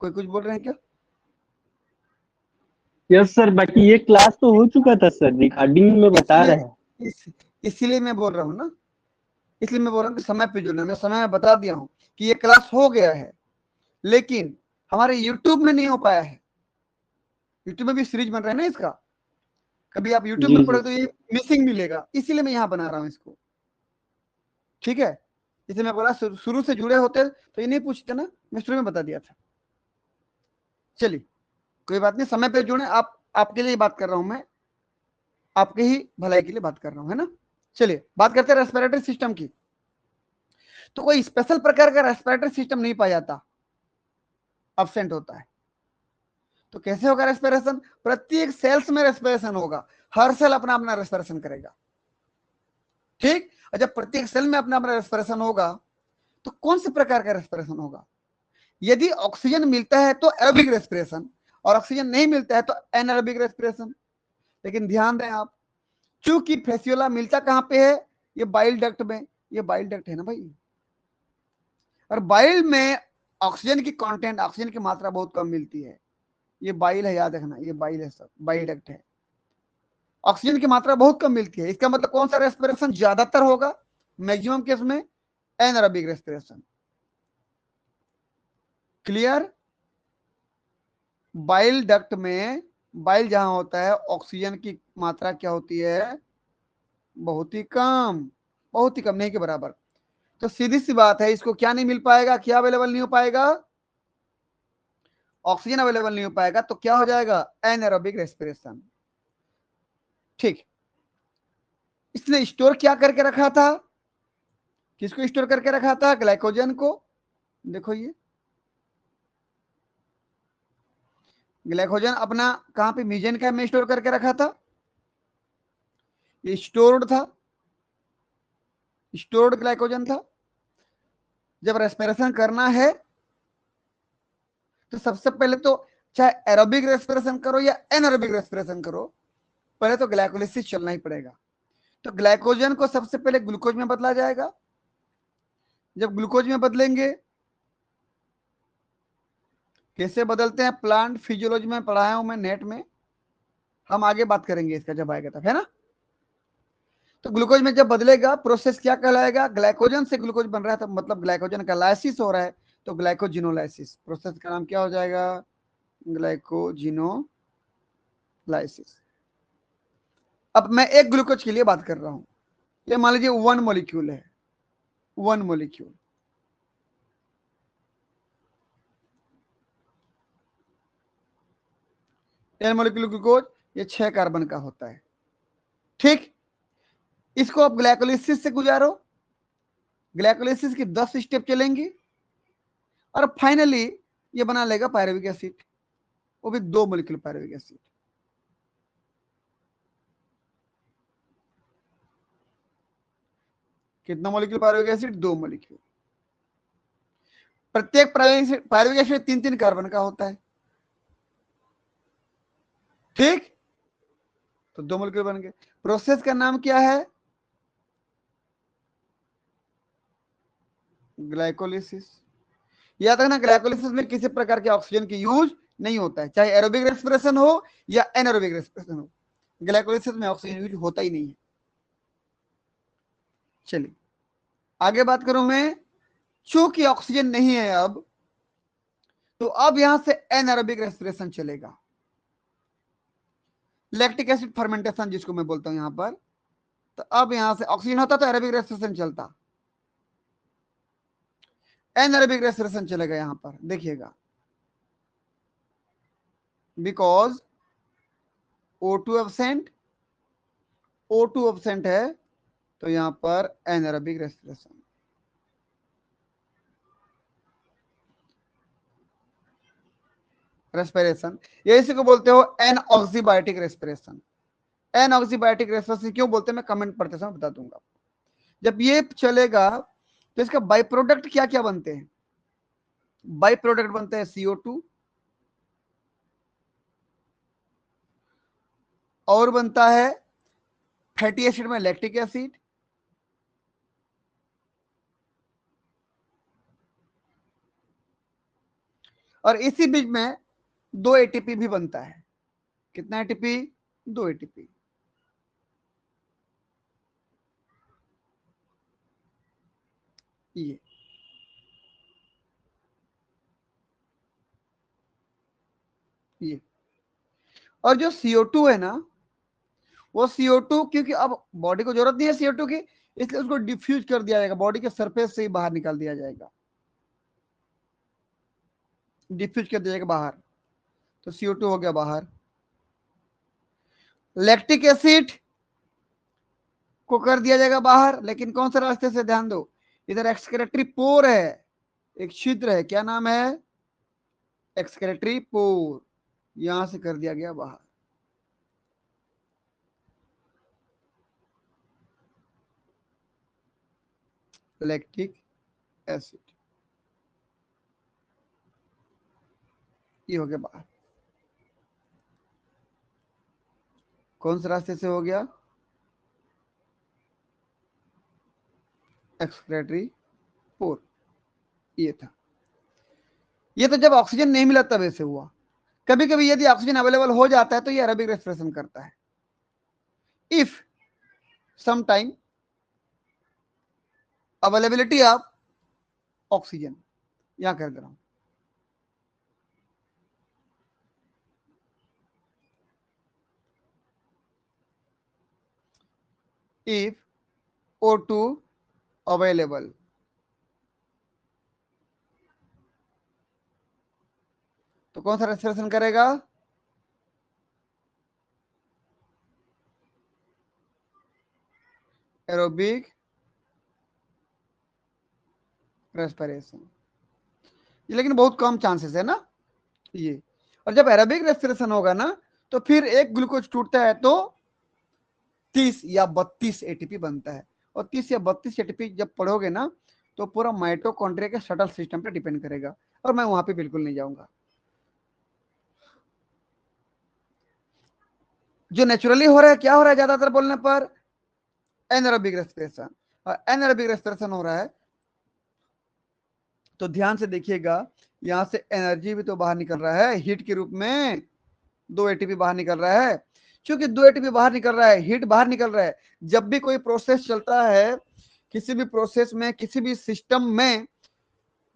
कोई कुछ बोल रहे हैं क्या। यस सर, बाकी ये क्लास तो हो चुका था सर, रिकॉर्डिंग में बता रहे हैं। इसीलिए मैं बोल रहा हूँ ना, इसलिए मैं बोल रहा हूँ कि समय पे जुड़ना। मैं समय में बता दिया हूँ कि ये क्लास हो गया है, लेकिन हमारे यूट्यूब में नहीं हो पाया है। यूट्यूब में भी सीरीज बन रहा है ना इसका, कभी आप यूट्यूब में पढ़ो तो ये मिसिंग मिलेगा, इसीलिए मैं यहाँ बना रहा हूँ इसको, ठीक है। जैसे मैं बोला शुरू से जुड़े होते तो ये नहीं पूछते ना, मैं शुरू में बता दिया था। चलिए कोई बात नहीं, समय पे जुड़े आप, आपके लिए बात कर रहा हूं मैं। आपके ही भलाई के लिए बात कर रहा हूं, है ना। चलिए बात करते हैं रेस्पिरेटरी सिस्टम की। तो कोई स्पेशल प्रकार का रेस्पिरेटरी सिस्टम नहीं पाया जाता, अब्सेंट होता है। तो कैसे होगा रेस्पिरेशन? प्रत्येक सेल्स में रेस्पिरेशन होगा, हर सेल अपना अपना रेस्पिरेशन करेगा, ठीक। और जब प्रत्येक सेल में अपना अपना रेस्पिरेशन होगा तो कौन से प्रकार का रेस्पिरेशन होगा? यदि ऑक्सीजन मिलता है तो एरोबिक रेस्पिरेशन, और ऑक्सीजन नहीं मिलता है तो एनारोबिक रेस्पिरेशन। लेकिन ध्यान दें आप, चूंकि फेसियोला मिलता कहां पे है? ये बाइल डक्ट में, ये बाइल डक्ट है ना भाई। और बाइल में ऑक्सीजन की कंटेंट, ऑक्सीजन की मात्रा बहुत कम मिलती है। ये बाइल है, याद रखना, ये बाइल है सब, बाइल डक्ट है। ऑक्सीजन की मात्रा बहुत कम मिलती है, इसका मतलब कौन सा रेस्पिरेशन ज्यादातर होगा? मैक्सिमम केस में anaerobic respiration. Clear? Bile duct में, बाइल जहां होता है, ऑक्सीजन की मात्रा क्या होती है? बहुत ही कम, बहुत ही कम, नहीं के बराबर। तो सीधी सी बात है, इसको क्या नहीं मिल पाएगा? क्या अवेलेबल नहीं हो पाएगा? ऑक्सीजन अवेलेबल नहीं हो पाएगा, तो क्या हो जाएगा? एनारोबिक रेस्पिरेशन, ठीक। इसने स्टोर क्या करके रखा था? किसको स्टोर करके रखा था? ग्लाइकोजन को। देखो ये ग्लाइकोजन अपना कहां पे? मीजेनकाइम में स्टोर करके रखा था। ये स्टोर्ड था, स्टोर्ड ग्लाइकोजन था। जब रेस्पिरेशन करना है तो सबसे पहले तो, चाहे एरोबिक रेस्पिरेशन करो या एनारोबिक रेस्पिरेशन करो, पहले तो ग्लाइकोलिसिस चलना ही पड़ेगा। तो ग्लाइकोजन को सबसे पहले ग्लूकोज में बदला जाएगा। जब ग्लूकोज में बदलेंगे, कैसे बदलते हैं प्लांट फिजियोलॉजी में पढ़ाया हूं मैं नेट में, हम आगे बात करेंगे इसका जब आएगा तब, है ना। तो ग्लूकोज में जब बदलेगा, प्रोसेस क्या कहलाएगा? ग्लाइकोजन से ग्लूकोज बन रहा है, तो मतलब ग्लाइकोजन का लाइसिस हो रहा है, तो ग्लाइकोजिनोलाइसिस। प्रोसेस का नाम क्या हो जाएगा? ग्लाइकोजिनोलाइसिस। अब मैं एक ग्लूकोज के लिए बात कर रहा हूं। ये मान लीजिए 1 मॉलिक्यूल है, 1 मॉलिक्यूल। एन मॉलिक्यूल ग्लूकोज, ये 6 कार्बन का होता है, ठीक। इसको आप ग्लाइकोलिसिस से गुजारो, ग्लाइकोलिसिस की 10 स्टेप चलेंगी, और फाइनली ये बना लेगा पायरुविक एसिड, वो भी 2 मॉलिक्यूल पायरुविक एसिड। कितना मॉलिक्यूल पायरुविक एसिड? 2 मॉलिक्यूल। प्रत्येक पायरुविक एसिड 3-3 कार्बन का होता है, ठीक। तो 2 मॉलिक्यूल बन गए। प्रोसेस का नाम क्या है? ग्लाइकोलिसिस। याद रखना, ग्लाइकोलिसिस में किसी प्रकार के ऑक्सीजन की यूज नहीं होता है, चाहे एरोबिक रेस्पिरेशन हो या एनारोबिक रेस्पिरेशन हो, ग्लाइकोलिसिस में ऑक्सीजन यूज होता ही नहीं है। चलिए आगे बात करूं मैं। चूंकि ऑक्सीजन नहीं है अब, तो अब यहां से एनारोबिक रेस्पिरेशन चलेगा। लैक्टिक एसिड फर्मेंटेशन जिसको मैं बोलता हूं यहां पर, तो अब यहां से ऑक्सीजन होता तो एरोबिक रेस्पिरेशन चलता, एनारोबिक रेस्पिरेशन चलेगा यहां पर, देखिएगा। Because O2 absent, O2 absent है, तो यहां पर एनारोबिक रेस्पिरेशन। रेस्पिरेशन ये इसी को बोलते हो एनऑक्सीबायोटिक रेस्पिरेशन। एनऑक्सीबायोटिक रेस्पिरेशन क्यों बोलते हैं, मैं कमेंट पढ़ते समय बता दूंगा। जब ये चलेगा तो इसका बाई प्रोडक्ट क्या क्या बनते हैं? बाई प्रोडक्ट बनते हैं CO2, और बनता है फैटी एसिड में लैक्टिक एसिड, और इसी बीच में 2 ATP भी बनता है। कितना ATP? 2 ATP। ये और जो CO2 है ना, वो CO2 क्योंकि अब बॉडी को जरूरत नहीं है CO2 की, इसलिए उसको डिफ्यूज कर दिया जाएगा, बॉडी के सरफेस से ही बाहर निकाल दिया जाएगा, डिफ्यूज कर दिया जाएगा बाहर। तो CO2 हो गया बाहर। लैक्टिक एसिड को कर दिया जाएगा बाहर, लेकिन कौन से रास्ते से, ध्यान दो, इधर एक्सक्रेटरी पोर है, एक छिद्र है, क्या नाम है, एक्सक्रेटरी पोर, यहां से कर दिया गया बाहर। लैक्टिक एसिड, ये हो गया बाहर। कौन से रास्ते से हो गया, एक्सक्रेटरी पोर, ये था। ये तो जब ऑक्सीजन नहीं मिला तब ऐसे हुआ। कभी कभी यदि ऑक्सीजन अवेलेबल हो जाता है तो ये एरोबिक रेस्पिरेशन करता है। If some time availability of oxygen, यहां कर दे रहा हूं, if O2 available, तो कौन सा रेस्पिरेशन करेगा, एरोबिक रेस्पिरेशन। ये लेकिन बहुत कम चांसेस है ना ये। और जब एरोबिक रेस्पिरेशन होगा ना तो फिर एक ग्लूकोज टूटता है तो 30 या 32 एटीपी बनता है। और 30 या 32 एटीपी जब पढ़ोगे ना तो पूरा माइटोकॉन्ड्रिया के शटल सिस्टम पे डिपेंड करेगा, और मैं वहां पे बिल्कुल नहीं जाऊंगा। जो नेचुरली हो रहा है, क्या हो रहा है ज्यादातर बोलने पर, एनारोबिक रेस्पिरेशन। और एनारोबिक रेस्पिरेशन हो रहा है तो ध्यान से देखिएगा, यहां से एनर्जी भी तो बाहर निकल रहा है हीट के रूप में, 2 एटीपी बाहर निकल रहा है। क्योंकि 2 एटीपी बाहर निकल रहा है, हीट बाहर निकल रहा है, जब भी कोई प्रोसेस चलता है, किसी भी प्रोसेस में, किसी भी सिस्टम में,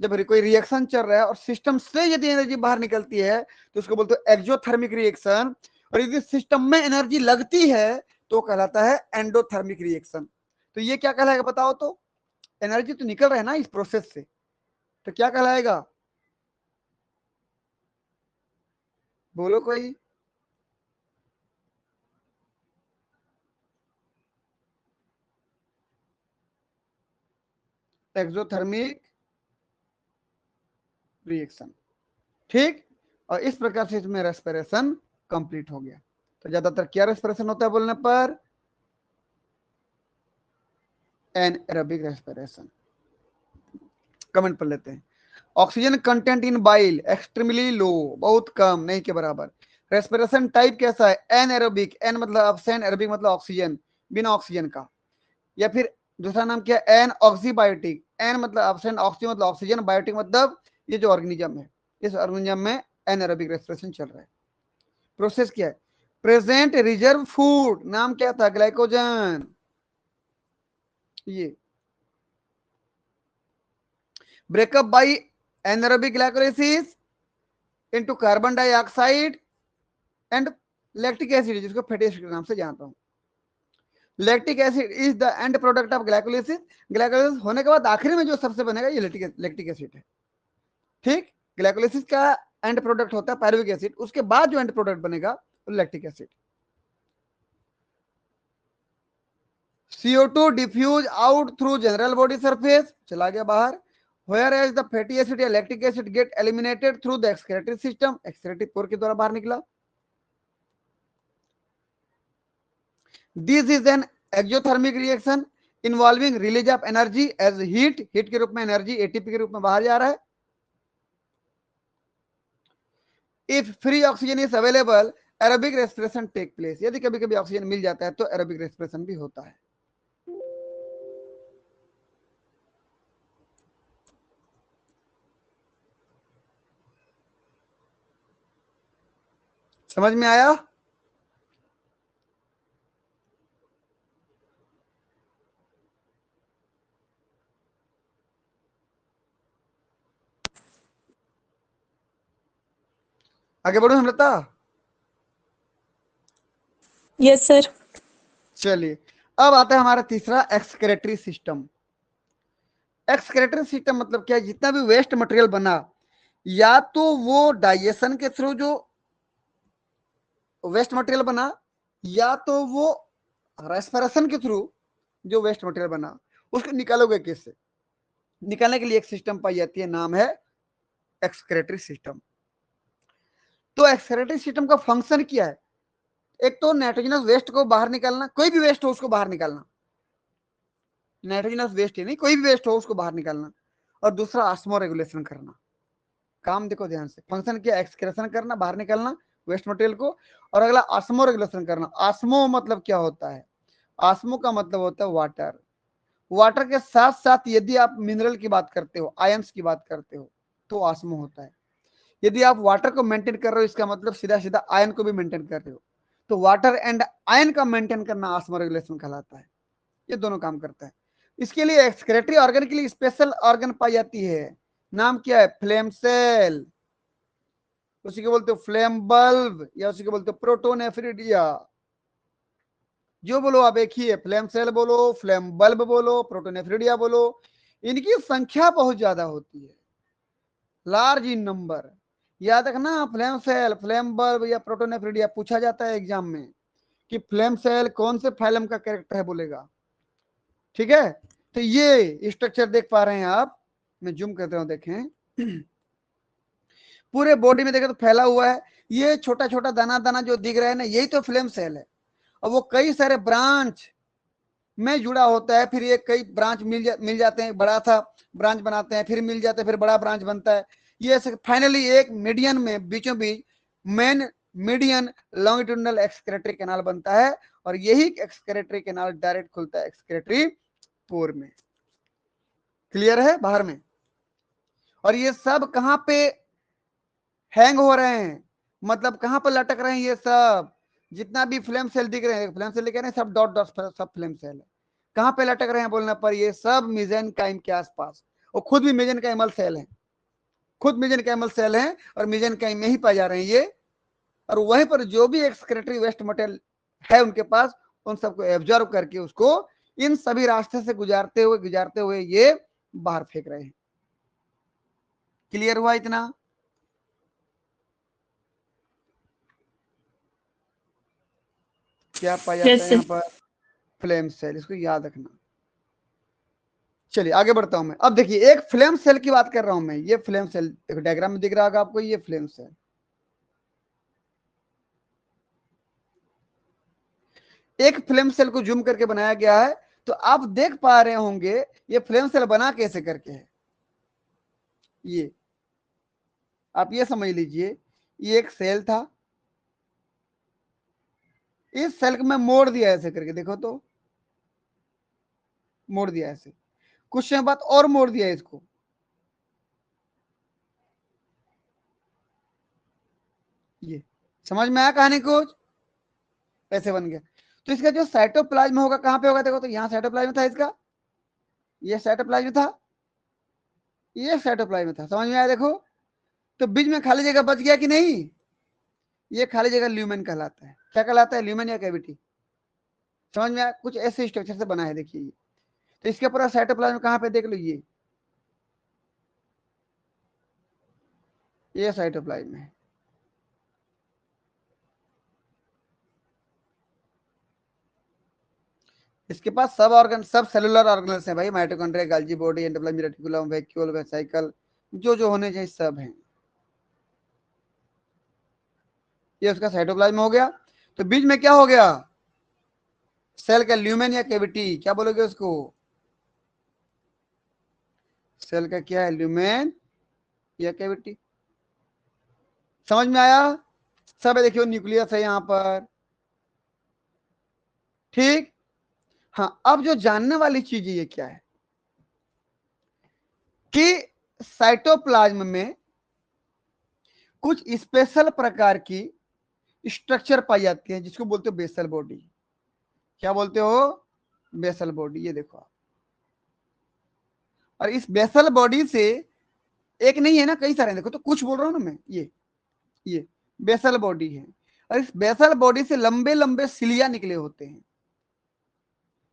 जब कोई रिएक्शन चल रहा है और सिस्टम से यदि एनर्जी बाहर निकलती है तो उसको बोलते हैं एक्सोथर्मिक रिएक्शन। और यदि सिस्टम में एनर्जी लगती है तो कहलाता है एंडोथर्मिक रिएक्शन। तो ये क्या कहलाएगा बताओ तो, एनर्जी तो निकल रहा है ना इस प्रोसेस से, तो क्या कहलाएगा, बोलो कोई, एक्सोथर्मिक रिएक्शन। ठीक, और इस प्रकार से इसमें रेस्पिरेशन कंप्लीट हो गया। तो ज्यादातर क्या रेस्पिरेशन होता है बोलने पर, एनएरोबिक रेस्पिरेशन। कमेंट पर लेते हैं, oxygen content in bile extremely low, बहुत कम, नहीं के बराबर। रेस्पिरेशन टाइप कैसा है, एनएरोबिक, एन मतलब एब्सेंट, एरोबिक मतलब ऑक्सीजन, बिना ऑक्सीजन का। या फिर दूसरा नाम क्या है, एन ऑक्सीबायोटिक, एन मतलब एब्सेंट, ऑक्सीजन मतलब ऑक्सीजन, बायोटिक मतलब ये जो ऑर्गेनिज्म है, इस ऑर्गेनिज्म में एनएरोबिक रेस्पिरेशन चल रहा है। प्रोसेस क्या है, प्रेजेंट रिजर्व फूड, नाम क्या था, ग्लाइकोजन, ये breakup by anaerobic glycolysis into carbon dioxide and lactic acid, जिसको फैटी एसिड के नाम से जानता हूं। Lactic acid is the end product of glycolysis, glycolysis होने के बाद आखिरी में जो सबसे बनेगा ये लैक्टिक एसिड है। ठीक, ग्लाइकोलाइसिस का एंड प्रोडक्ट होता है पायरुविक एसिड, उसके बाद जो एंड प्रोडक्ट बनेगा वो lactic acid. CO2 diffuse out through general body surface, चला गया बाहर, whereas the fatty acid या lactic acid get eliminated through the excretory system, excretory पोर के द्वारा बाहर निकला। This is an exothermic reaction involving release of energy as heat, heat के रूप में एनर्जी एटीपी के रूप में बाहर जा रहा है। If free oxygen is available, aerobic respiration take place, यदि कभी कभी ऑक्सीजन मिल जाता है तो एरोबिक रेस्पिरेशन भी होता है। समझ में आया, आगे बढ़ो हमलता। Yes sir. चलिए, अब आता है हमारा तीसरा, एक्सक्रेटरी सिस्टम। एक्सक्रेटरी सिस्टम मतलब क्या है, जितना भी वेस्ट मटेरियल बना, या तो वो डाइजेशन के थ्रू जो वेस्ट मटेरियल बना, या तो वो रेस्पिरेशन के थ्रू जो वेस्ट मटेरियल बना उसको निकालोगे कैसे? निकालने के लिए एक सिस्टम पाई जाती है, नाम है एक्सक्रेटरी सिस्टम। तो एक्सक्रेटरी सिस्टम का फंक्शन क्या है? एक तो नाइट्रोजनस वेस्ट को बाहर निकालना, कोई भी वेस्ट हो उसको बाहर निकालना, नाइट्रोजनस वेस्ट ही नहीं, कोई भी वेस्ट हो उसको बाहर निकालना, और दूसरा ऑस्मो रेगुलेशन करना। काम देखो ध्यान से, फंक्शन क्या? एक्सक्रेशन करना, बाहर निकालना वेस्ट मटेरियल को, और अगला ऑस्मो रेगुलेशन करना। ऑस्मो मतलब क्या होता है? ऑस्मो का मतलब होता है वाटर। वाटर के साथ साथ यदि आप मिनरल की बात करते हो, आयंस की बात करते हो, तो ऑस्मो होता है। यदि आप वाटर को मेंटेन कर रहे हो, इसका मतलब सीधा सीधा आयन को भी मेंटेन कर रहे हो, तो वाटर एंड आयन का मेंटेन करना ऑस्मो रेगुलेशन कहलाता है। ये दोनों काम करता है। इसके लिए एक्सक्रेटरी ऑर्गन के लिए स्पेशल ऑर्गन पाई जाती है, नाम क्या है? Flame cell. उसी को बोलते हो फ्लेम बल्ब, या उसी को बोलते हो प्रोटोनेफ्रिडिया। जो बोलो आप एक ही है, फ्लेम सेल बोलो, फ्लेम बल्ब बोलो, प्रोटोनेफ्रिडिया बोलो। इनकी संख्या बहुत ज्यादा होती है, लार्ज इन नंबर। याद रखना, फ्लेम सेल, फ्लेम बल्ब या प्रोटोनेफ्रिडिया पूछा जाता है एग्जाम में कि फ्लेम सेल कौन से फाइलम का कैरेक्टर है बोलेगा। ठीक है, तो ये स्ट्रक्चर देख पा रहे हैं आप, मैं जूम करता हूं, देखें पूरे बॉडी में देखें तो फैला हुआ है। ये छोटा छोटा दाना दाना जो दिख रहा है ना, यही तो फ्लेम सेल है, और वो कई सारे ब्रांच में जुड़ा होता है। फिर ये कई ब्रांच मिल जाते हैं, बड़ा सा ब्रांच बनाते हैं, फिर मिल जाते हैं, फिर बड़ा ब्रांच बनता है। ये फाइनली एक मीडियन में बीचों बीच main median longitudinal excretory canal बनता है, और यही एक्सक्रेटरी कैनाल डायरेक्ट खुलता है एक्सक्रेटरी पोर में। क्लियर है? बाहर में। और ये सब कहां पे हैंग हो रहे हैं, मतलब कहां पर लटक रहे हैं? ये सब जितना भी फ्लेम सेल दिख रहे हैं, फ्लेम सेल दिख रहे हैं, सब डॉट डॉट सब फ्लेम सेल है। कहां पे लटक रहे हैं बोलने पर? ये सब मेसेंकाइम के आसपास, और खुद भी मेसेंकाइमल सेल है, खुद मेसेंकाइमल सेल है, और मेसेंकाइम में ही पाए जा रहे हैं ये। और वहीं पर जो भी एक्सक्रेटरी वेस्ट मटेरियल है उनके पास, उन सबको एब्जॉर्व करके उसको इन सभी रास्ते से गुजारते हुए ये बाहर फेंक रहे हैं। क्लियर हुआ इतना? क्या पाया जाता है यहाँ पर? फ्लेम सेल, इसको याद रखना। चलिए आगे बढ़ता हूं मैं। अब देखिए, एक फ्लेम सेल की बात कर रहा हूं मैं, ये फ्लेम सेल देखो, डायग्राम में दिख रहा होगा आपको, ये फ्लेम सेल। एक फ्लेम सेल को जूम करके बनाया गया है, तो आप देख पा रहे होंगे ये फ्लेम सेल बना कैसे करके है। ये आप ये समझ लीजिए, ये एक सेल था, इस सेल को मैं मोड़ दिया ऐसे करके, देखो तो मोड़ दिया ऐसे, कुछ समय बाद और मोड़ दिया इसको, ये समझ में आया कहानी कुछ? ऐसे बन गया। तो इसका जो साइटोप्लाज्म होगा कहां पे होगा? देखो तो यहाँ साइटोप्लाज्म था इसका, ये साइटोप्लाज्म था, ये साइटोप्लाज्म था, समझ में आया? देखो तो बीच में खाली जगह बच गया कि नहीं? ये खाली जगह ल्यूमेन कहलाता है। क्या कहलाता है? ल्यूमेन या कैविटी। समझ में आया? कुछ ऐसे स्ट्रक्चर से बना है, देखिए। तो इसके पूरा साइटोप्लाज्म कहां पे देख लो, ये साइटोप्लाज्म है। इसके पास सब ऑर्गन, सब सेलुलर ऑर्गेनल्स हैं भाई, mitochondria, गाल्जी body, endoplasm, reticulum, vacuole, vesicle, जो होने चाहिए सब हैं। ये उसका साइटोप्लाज्म हो गया। तो बीच में क्या हो गया? सेल का ल्यूमेन या कैविटी, क्या बोलोगे उसको? सेल का क्या है? ल्यूमेन या कैविटी। समझ में आया? सब है, देखियो न्यूक्लियस है यहाँ पर। ठीक। हाँ, अब जो जानने वाली चीज ये क्या है कि साइटोप्लाज्म में कुछ स्पेशल प्रकार की स्ट्रक्चर पाई जाती है, जिसको बोलते हो बेसल बॉडी। क्या बोलते हो? Basal body. ये देखो आप, और इस बेसल बॉडी से एक नहीं है ना, कई सारे, देखो तो कुछ बोल रहा हूं ना मैं, ये बेसल बॉडी है, और इस बेसल बॉडी से लंबे लंबे सिलिया निकले होते हैं।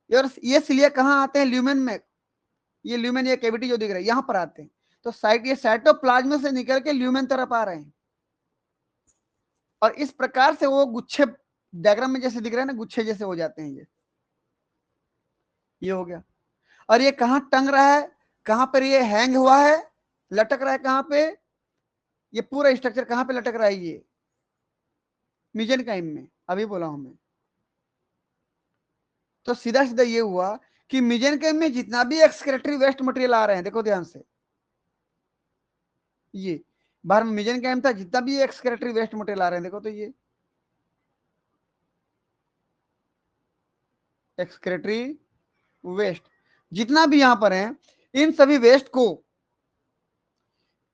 और ये सिलिया कहाँ आते हैं? ल्यूमेन में। ये ल्यूमेन, ये कैविटी जो दिख रहा है यहां पर आते हैं। तो ये साइटोप्लाज्म से निकल के ल्यूमेन तरफ आ रहे हैं, और इस प्रकार से वो गुच्छे, डायग्राम में जैसे दिख रहा है ना, गुच्छे जैसे हो जाते हैं ये। ये हो गया। और ये कहाँ टंग रहा है, कहां पर ये हैंग हुआ है, लटक रहा है कहां पे, ये पूरा स्ट्रक्चर कहां पे लटक रहा है, ये मिजेनकाइम में, अभी बोला हूं मैं। तो सीधा सीधा ये हुआ कि मिजेनकाइम में जितना भी एक्सक्रेटरी वेस्ट मटेरियल आ रहे हैं, देखो ध्यान से, ये बाहर में मिजेनकाइम था, जितना भी एक्सक्रेटरी वेस्ट मटेरियल आ रहे हैं, देखो तो ये एक्सक्रेटरी वेस्ट जितना भी यहां पर है, इन सभी वेस्ट को,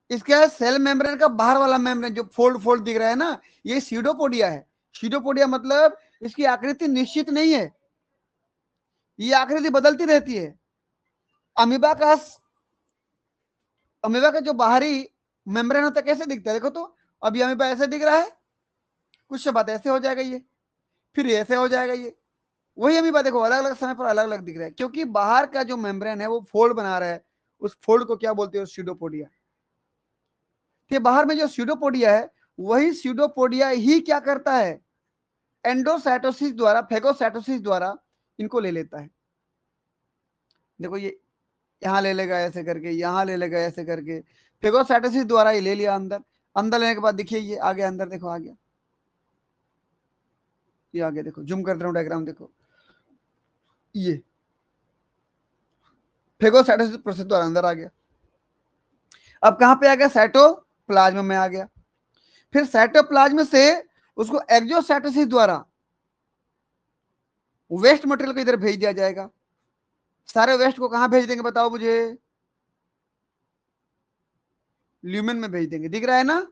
इसका सेल मेम्ब्रेन का बाहर वाला मेम्ब्रेन जो फोल्ड फोल्ड दिख रहा है ना, ये सीडोपोडिया है। सीडोपोडिया मतलब इसकी आकृति निश्चित नहीं है, ये आकृति बदलती रहती है। अमीबा का अमीबा का जो बाहरी मेम्ब्रेन होता है कैसे दिखता है, देखो तो, अभी अमीबा ऐसे दिख रहा है, कुछ बात ऐसे हो जाएगा ये, फिर ऐसे हो जाएगा ये, वही अमीबा देखो अलग अलग समय पर अलग अलग दिख रहा है, क्योंकि बाहर का जो मेम्ब्रेन है वो फोल्ड बना रहा है। उस फोल्ड को क्या बोलते हो, सीडोपोडिया। कि बाहर में जो सीडोपोडिया है, वही सीडोपोडिया ही क्या करता है, एंडोसाइटोसिस द्वारा, फेगोसाइटोसिस द्वारा इनको ले लेता है। देखो ये यहां ले लेगा ऐसे करके, यहां ले लेगा ऐसे करके, फेगोसाइटोसिस द्वारा ये ले लिया अंदर। अंदर लेने के बाद देखिए ये आ गया अंदर, देखो आ गया, ये आ गया, देखो जूम कर रहा हूं डायग्राम, देखो ये फेगोसाइटोसिस प्रोसेस द्वारा अंदर आ गया। अब कहां पे आ गया, साइटोप्लाज्म में आ गया। फिर साइटोप्लाज्म से उसको एक्सोसाइटोसिस द्वारा वेस्ट मटेरियल को इधर भेज दिया जाएगा। सारे वेस्ट को कहां भेज देंगे बताओ मुझे, ल्यूमेन में भेज देंगे, दिख रहा है ना।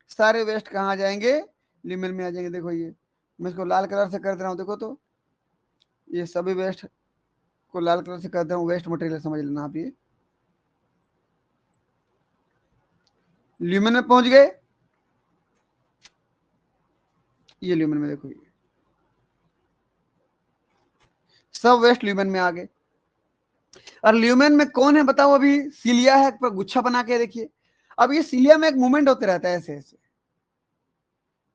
सारे वेस्ट कहां आ जाएंगे, ल्यूमेन में आ जाएंगे। देखो ये मैं इसको लाल कलर से कर दे रहा हूं, देखो तो ये सभी वेस्ट को लाल कलर से कर दे रहा हूं, वेस्ट मटेरियल समझ लेना आप। ये ल्यूमेन में पहुंच गए, ये ल्यूमेन में देखो, ये सब वेस्ट ल्यूमेन में आ गए। और ल्यूमेन में कौन है बताओ, अभी सीलिया है, पर गुच्छा बना के देखिए। अब ये सीलिया में एक मूवमेंट होते रहता है ऐसे ऐसे,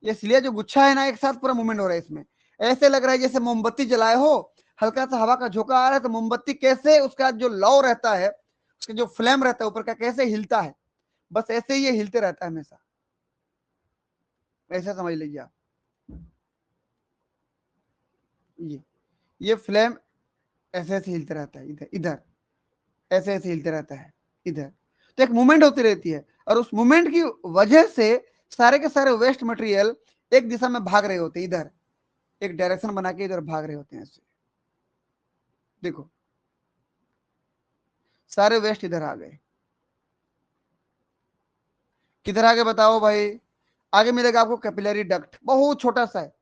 ये सीलिया जो गुच्छा है ना, एक साथ पूरा मूवमेंट हो रहा है इसमें। ऐसे लग रहा है जैसे मोमबत्ती जलाए हो, हल्का सा हवा का झोंका आ रहा है, तो मोमबत्ती कैसे उसका जो लौ रहता है, उसका जो फ्लेम रहता है ऊपर का, कैसे हिलता है, बस ऐसे ही ये हिलते रहता है हमेशा, ऐसा समझ लीजिए आप। ये फ्लेम ऐसे ऐसे हिलते रहता है, इधर इधर ऐसे ऐसे हिलते रहता है इधर। तो एक मूवमेंट होती रहती है, और उस मूवमेंट की वजह से सारे के सारे वेस्ट मटेरियल एक दिशा में भाग रहे होते हैं, इधर एक डायरेक्शन बना के इधर भाग रहे होते हैं ऐसे। देखो सारे वेस्ट इधर आ गए, किधर आगे बताओ भाई, आगे मिलेगा आपको कैपिलरी डक्ट, बहुत छोटा सा है,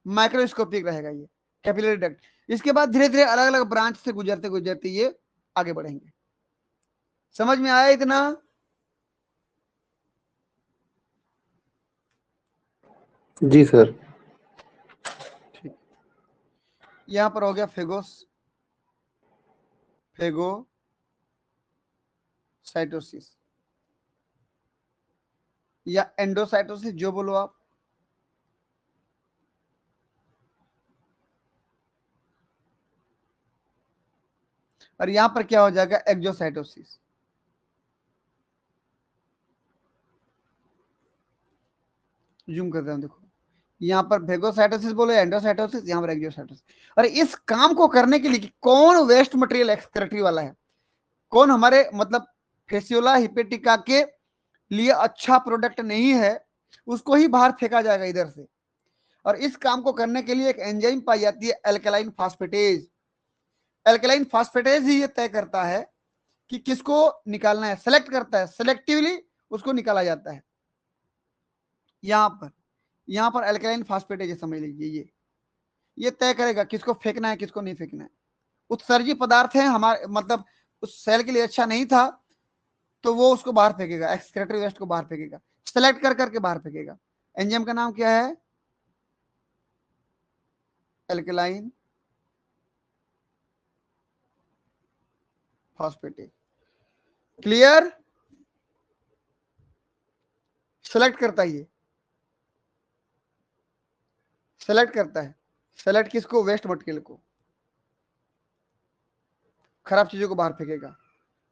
माइक्रोस्कोपिक रहेगा ये कैपिलरी डक्ट। इसके बाद धीरे धीरे अलग अलग ब्रांच से गुजरते गुजरते ये आगे बढ़ेंगे। समझ में आया इतना, जी सर। ठीक। यहां पर हो गया फेगोसाइटोसिस या एंडोसाइटोसिस, जो बोलो आप। और यहां पर क्या हो जाएगा, एक्सोसाइटोसिस। जूम कर रहा हूं, देखो यहां पर फेगोसाइटोसिस बोलो, एंडोसाइटोसिस, यहां पर एक्सोसाइटोसिस। और इस काम को करने के लिए कौन वेस्ट मटेरियल एक्सक्रेटरी वाला है, कौन हमारे मतलब फेसियोला हिपेटिका के लिए अच्छा प्रोडक्ट नहीं है, उसको ही बाहर फेंका जाएगा इधर से। और इस काम को करने के लिए एक एंजाइम पाई जाती है, एल्कलाइन फास्फेटेज। एल्कलाइन फास्फेटेज ही ये तय करता है कि किसको निकालना है, सेलेक्ट करता है, सेलेक्टिवली उसको निकाला जाता है। यहां पर एल्कलाइन फास्फेटेज समझ लीजिए, ये तय करेगा किसको फेंकना है किसको नहीं फेंकना है। उत्सर्जी पदार्थ है हमारे, मतलब उस सेल के लिए अच्छा नहीं था, तो वो उसको बाहर फेंकेगा, एक्सक्रेटरी वेस्ट को बाहर फेंकेगा, सेलेक्ट कर करके बाहर फेंकेगा। एंजाइम का नाम क्या है, एल्कलाइन फास्फेटेज। क्लियर, सेलेक्ट करता है, ये सेलेक्ट करता है, सेलेक्ट किसको, वेस्ट मटेरियल को। खराब चीजों को बाहर फेंकेगा।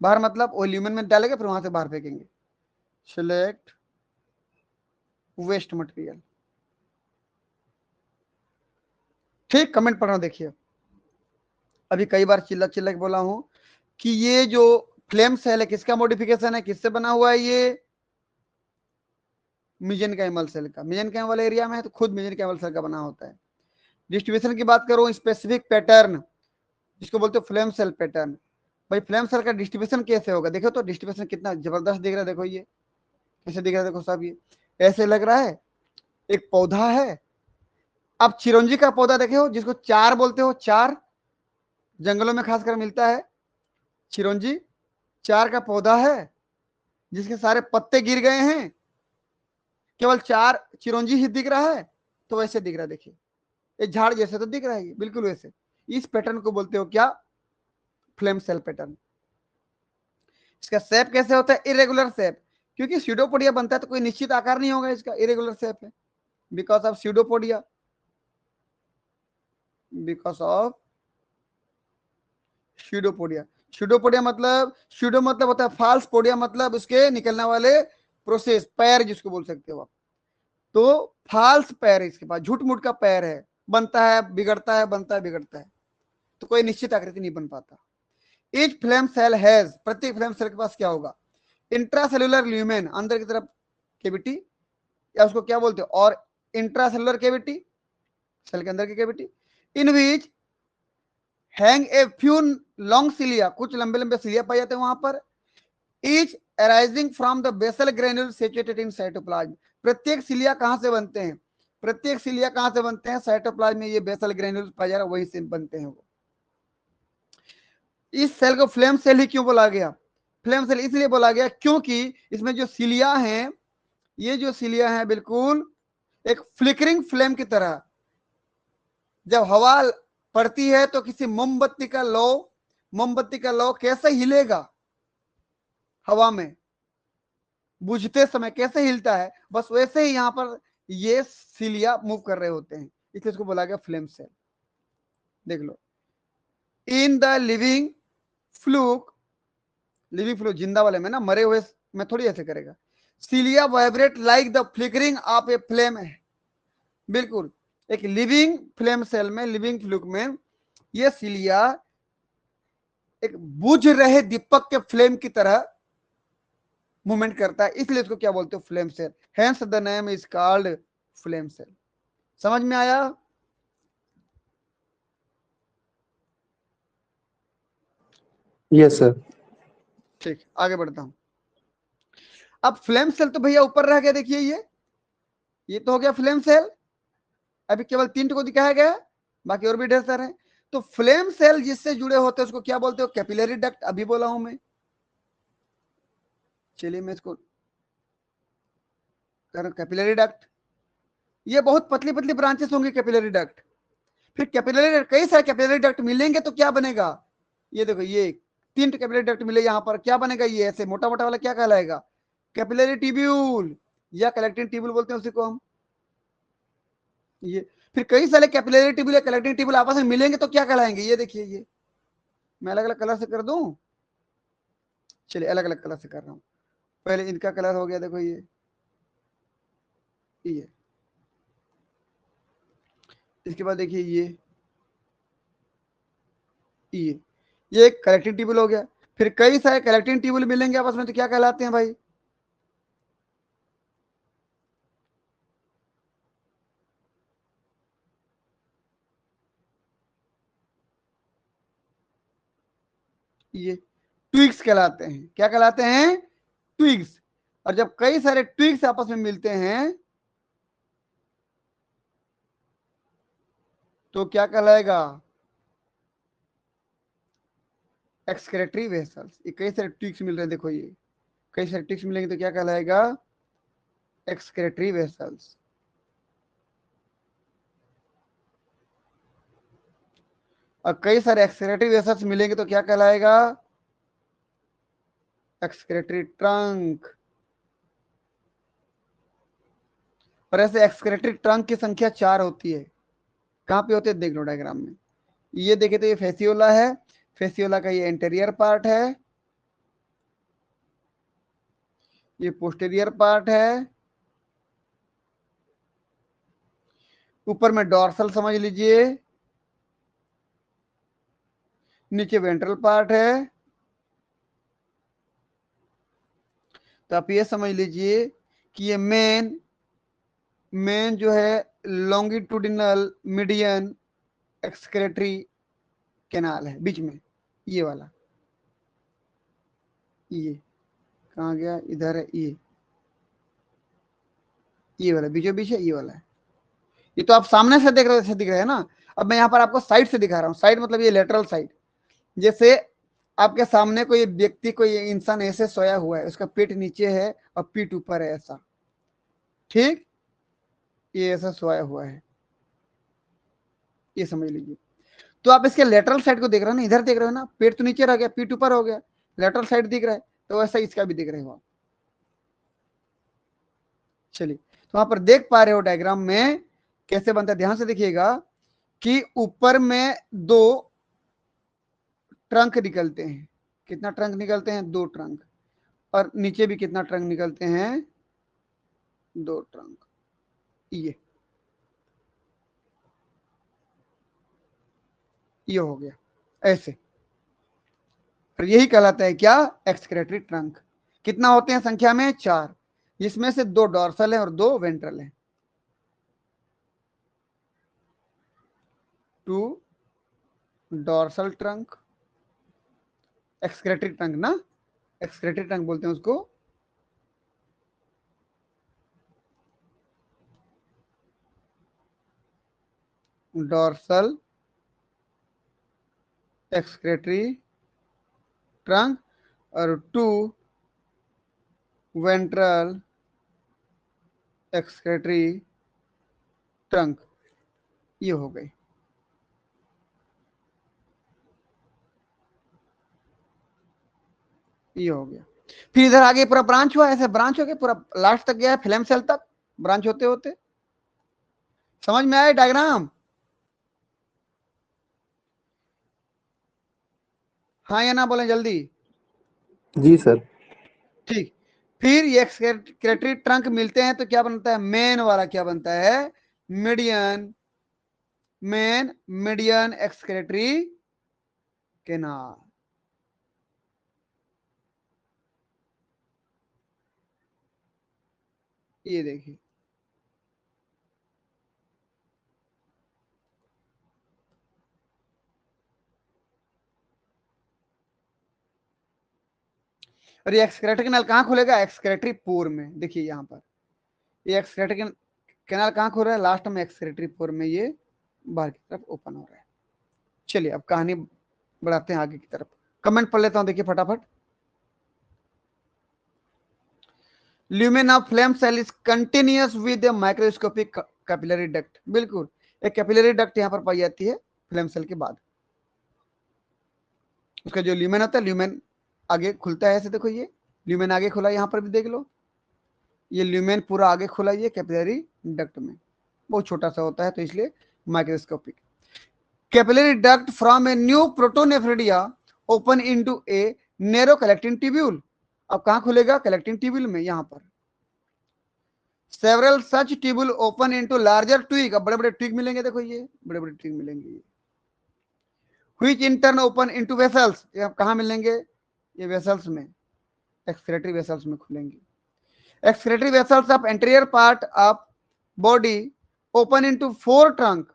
बाहर मतलब वो ल्यूमेन में डालेगा, फिर वहां से बाहर फेंकेंगे। Select waste material. ठीक, कमेंट पढ़ रहा हूं, देखिए अभी कई बार चिल्ला चिल्ला के बोला हूं कि ये जो फ्लेम सेल है किसका मॉडिफिकेशन है, किससे बना हुआ है, ये मेसेनकाइमल सेल का। मेसेनकाइमल एरिया में है तो खुद मेसेनकाइमल सेल का बना होता है। डिस्ट्रीब्यूशन की बात करूं, स्पेसिफिक पैटर्न जिसको बोलते हो फ्लेम सेल पैटर्न। भाई फ्लेम सेल का डिस्ट्रीब्यूशन कैसे होगा, देखो तो डिस्ट्रीब्यूशन कितना जबरदस्त दिख रहा है। देखो ये कैसे दिख रहा है, देखो सब ये ऐसे लग रहा है एक पौधा है। अब चिरौंजी का पौधा देखे हो जिसको चार बोलते हो, चार जंगलों में खासकर मिलता है चिरौंजी। चार का पौधा है जिसके सारे पत्ते गिर गए हैं, केवल चार चिरौंजी ही दिख रहा है, तो वैसे दिख रहा है। देखिए ये झाड़ जैसे तो दिख रहा है, बिल्कुल वैसे। इस पैटर्न को बोलते हो क्या, फ्लेम सेल पैटर्न। इसका शेप कैसे होता है, इरेगुलर शेप, क्योंकि स्यूडोपोडिया बनता है तो कोई निश्चित आकार नहीं होगा, इसका इरेगुलर शेप है because of pseudopodia. Because of pseudopodia. Pseudopodia मतलब, स्यूडो मतलब होता है फाल्स, पोडिया मतलब उसके निकलने वाले प्रोसेस, पैर जिसको बोल सकते हो आप। तो फाल्स पैर है इसके पास, झूठ मूठ का पैर है, बनता है बिगड़ता है, बनता है बिगड़ता है, तो कोई निश्चित आकृति नहीं बन पाता। ईच फ्लेम सेल हैज, प्रत्येक फ्लेम सेल के पास क्या होगा, इंट्रासेलुलर ल्यूमेन, अंदर की तरफ कैविटी, या उसको क्या बोलते हो, और इंट्रासेलुलर कैविटी, सेल के अंदर की cavity, in which hang a few long cilia, कुछ लंबे लंबे सिलिया पाए जाते हैं वहां पर। Each arising from the basal granule situated in cytoplasm. प्रत्येक सिलिया कहां से बनते हैं, प्रत्येक सिलिया कहां से बनते हैं, साइटोप्लाज्म में ये बेसल ग्रेन्यूल पाया जा रहा है, वहीं से बनते हैं वो। इस सेल को फ्लेम सेल ही क्यों बोला गया, फ्लेम सेल इसलिए बोला गया क्योंकि इसमें जो सिलिया हैं, ये जो सिलिया हैं बिल्कुल एक फ्लिकरिंग फ्लेम की तरह, जब हवा पड़ती है तो किसी मोमबत्ती का लौ, मोमबत्ती का लौ कैसे हिलेगा हवा में, बुझते समय कैसे हिलता है, बस वैसे ही यहां पर ये सिलिया मूव कर रहे होते हैं, इसलिए इसको बोला गया फ्लेम सेल। देख लो, in the living fluke, living fluke जिंदा वाले में ना, मरे हुए में थोड़ी ऐसे करेगा। Cilia vibrate like the flickering of a flame है, बिल्कुल एक लिविंग फ्लेम सेल में, लिविंग फ्लूक में ये सिलिया एक बुझ रहे दीपक के फ्लेम की तरह मूवमेंट करता है, इसलिए इसको क्या बोलते हो, flame cell. Hence the name is called flame cell. समझ में आया? Yes sir. ठीक, आगे बढ़ता हूं। अब फ्लेम सेल तो भैया ऊपर रह गया, देखिए ये तो हो गया फ्लेम सेल। अभी केवल 3 को दिखाया गया है, बाकी और भी ढेर सारे हैं। तो फ्लेम सेल जिससे जुड़े होते हैं उसको क्या बोलते हो, कैपिलरी डक्ट, अभी बोला हूं मैं। चलिए मैं इसको कर, कैपिलरी डक्ट, ये बहुत पतली पतली ब्रांचेस होंगी कैपिलरी डक्ट। फिर कैपिलरी, कई सारे कैपिलरी डक्ट मिलेंगे तो क्या बनेगा, ये देखो ये 3 कैपिलरी डक्ट मिले यहां पर, क्या बनेगा, ये ऐसे मोटा मोटा वाला क्या कहलाएगा, कैपिलरी ट्यूब्यूल, या कलेक्टिंग ट्यूब्यूल बोलते हैं उसी को हम। ये फिर कई सारे कैपिलरी ट्यूब्यूल या कलेक्टिंग ट्यूब्यूल आपस में मिलेंगे तो क्या कहलाएंगे, ये देखिए ये मैं अलग अलग कलर से कर दूं, चलिए अलग अलग कलर से कर रहा हूं। पहले इनका कलर हो गया, देखो ये इसके बाद देखिए ये एक कलेक्टिंग ट्यूब्यूल हो गया। फिर कई सारे कलेक्टिंग ट्यूब्यूल मिलेंगे आपस में तो क्या कहलाते हैं भाई, ये ट्विग्स कहलाते हैं। क्या कहलाते हैं, ट्विग्स। और जब कई सारे ट्विग्स आपस में मिलते हैं तो क्या कहलाएगा, एक्सक्रेटरी वेसल्स। ये कई सारे ट्विग्स मिल रहे हैं, देखो ये कई सारे ट्विग्स मिलेंगे तो क्या कहलाएगा, एक्सक्रेटरी वेसल्स। और कई सारे एक्सक्रेटरी वेसल्स मिलेंगे तो क्या कहलाएगा, एक्सक्रेटरी ट्रंक। और ऐसे एक्सक्रेटरी ट्रंक की संख्या 4 होती है। कहां पे होते हैं, देख लो डायग्राम में। ये देखे तो ये फेसियोला है, फेसियोला का ये एंटेरियर पार्ट है, ये पोस्टेरियर पार्ट है, ऊपर में डॉर्सल समझ लीजिए, नीचे वेंट्रल पार्ट है। तो आप ये समझ लीजिए कि ये मेन जो है लॉन्गिट्यूडिनल मीडियन एक्सक्रेटरी कैनाल है बीच में, ये वाला, ये कहाँ गया, इधर है, ये वाला बीचों बीच है, ये वाला है। ये तो आप सामने से देख रहे हो, दिख रहा है ना। अब मैं यहाँ पर आपको साइड से दिखा रहा हूँ, साइड मतलब ये लेटरल साइड। जैसे आपके सामने कोई व्यक्ति, कोई इंसान ऐसे सोया हुआ है, उसका पेट नीचे है और पीठ ऊपर है, ऐसा, ठीक, ये ऐसा सोया हुआ है, ये समझ लीजिए। तो आप इसके लेटरल साइड को देख रहे हो ना, इधर देख रहे हो ना, पेट तो नीचे रह गया, पीठ ऊपर हो गया, लेटरल साइड दिख रहा है, तो वैसा इसका भी दिख रहे हो आप। चलिए, तो वहां पर देख पा रहे हो डायग्राम में कैसे बनता है, ध्यान से देखिएगा कि ऊपर में 2 ट्रंक निकलते हैं। कितना ट्रंक निकलते हैं? 2 ट्रंक। और नीचे भी कितना ट्रंक निकलते हैं? 2 ट्रंक। ये हो गया ऐसे, और यही कहलाता है क्या? Excretory trunk. कितना होते हैं संख्या में? 4, जिसमें से 2 डॉर्सल है और 2 वेंट्रल है। 2 डॉर्सल ट्रंक, एक्सक्रेटरी ट्रंक ना, एक्सक्रेटरी ट्रंक बोलते हैं उसको। डॉर्सल एक्सक्रेटरी ट्रंक और 2 वेंट्रल एक्सक्रेटरी ट्रंक, ये हो गई। ये हो गया। फिर इधर आगे पूरा ब्रांच हुआ, ऐसे ब्रांच हो गया, पूरा लास्ट तक गया है, फ्लेम सेल तक ब्रांच होते होते। समझ में आया डायग्राम? हाँ या ना बोले जल्दी। जी सर। ठीक। फिर ये एक्सक्रेटरी ट्रंक मिलते हैं तो क्या बनता है? मेन वाला क्या बनता है? Median, mean median excretory canal. ये देखिए, और ये एक्सक्रेटरी कैनाल कहाँ खुलेगा? एक्सक्रेटरी पोर में। देखिए यहाँ पर ये एक्सक्रेटरी कैनाल कहाँ खुल रहा है? लास्ट में एक्सक्रेटरी पोर में, ये बाहर की तरफ ओपन हो रहा है। चलिए अब कहानी बढ़ाते हैं आगे की तरफ। कमेंट पढ़ लेता हूं, देखिए फटाफट। Lumen of flame cell is continuous with microscopic capillary duct. बिल्कुल, एक कैपिलरी डक्ट यहां पर पाई जाती है फ्लेम सेल के बाद। उसका जो ल्यूमेन होता है, ल्यूमेन आगे खुलता है ऐसे, देखो ये ल्यूमेन आगे खुला, यहां पर भी देख लो, ये ल्यूमेन पूरा आगे खुला, ये कैपिलरी डक्ट में बहुत छोटा सा होता है, तो इसलिए microscopic. Capillary duct from a new protonephridia open into a narrow collecting tubule. अब कहां खुलेगा? कलेक्टिंग ट्यूब्यूल में, यहां पर। Several such tubule open into larger twig. अब बड़े बड़े ट्विग मिलेंगे, देखो ये बड़े बड़े ट्विग मिलेंगे, which in turn open into vessels. ये कहां मिलेंगे? ये वेसल्स में, एक्सक्रेटरी वेसल्स में खुलेंगे। Excretory vessels of anterior part of body open into 4 trunk.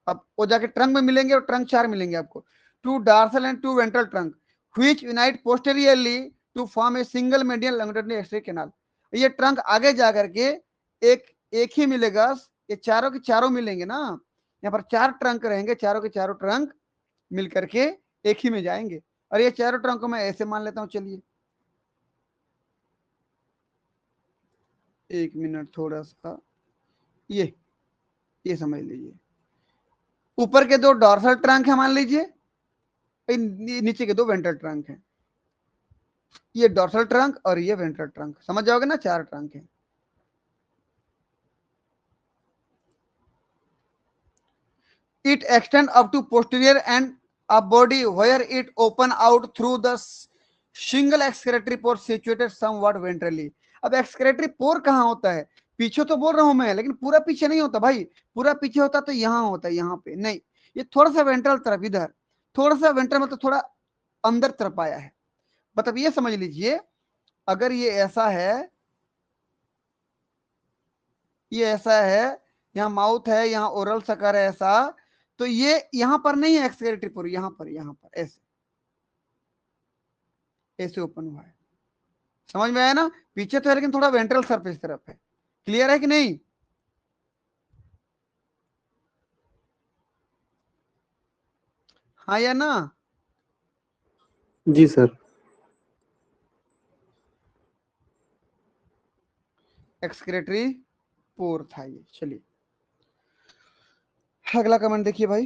अब वो जाके ट्रंक में मिलेंगे, और ट्रंक 4 मिलेंगे आपको। 2 dorsal and 2 ventral trunk which unite posteriorly to form a single median longitudinal excretory canal. ये ट्रंक आगे जा करके एक ही मिलेगा, ये चारों के चारों मिलेंगे ना, यहाँ पर 4 ट्रंक रहेंगे, चारों के चारों ट्रंक मिल करके एक ही में जाएंगे। और ये चारों ट्रंक को मैं ऐसे मान लेता हूं, चलिए 1 मिनट थोड़ा सा, ये समझ लीजिए। ऊपर के 2 डॉर्सल ट्रंक है मान लीजिए, नीचे के 2 वेंट्रल ट्रंक हैं। ये डॉर्सल ट्रंक और ये वेंट्रल ट्रंक, समझ जाओगे ना, 4 ट्रंक है। It extend up to posterior end a body where it open out through the single excretory pore situated somewhat ventrally. अब excretory pore कहाँ होता है? पीछे तो बोल रहा हूं मैं, लेकिन पूरा पीछे नहीं होता भाई। पूरा पीछे होता तो यहाँ होता है, यहाँ पे नहीं, ये थोड़ा सा वेंट्रल तरफ, इधर थोड़ा सा वेंट्रल मतलब थोड़ा अंदर तरफ आया है। मतलब ये समझ लीजिए, अगर ये ऐसा है, ये ऐसा है, यहाँ माउथ है, यहाँ ओरल सकर है ऐसा, तो ये यहां पर नहीं है एक्सक्रेटरी पोर, यहाँ पर ऐसे ऐसे ओपन हुआ है। समझ में आया ना? पीछे तो है लेकिन थोड़ा वेंट्रल सरफेस तरफ है। क्लियर है कि नहीं? हाँ या ना? जी सर। एक्सक्रेटरी पोर था ये। चलिए अगला कमेंट देखिए भाई।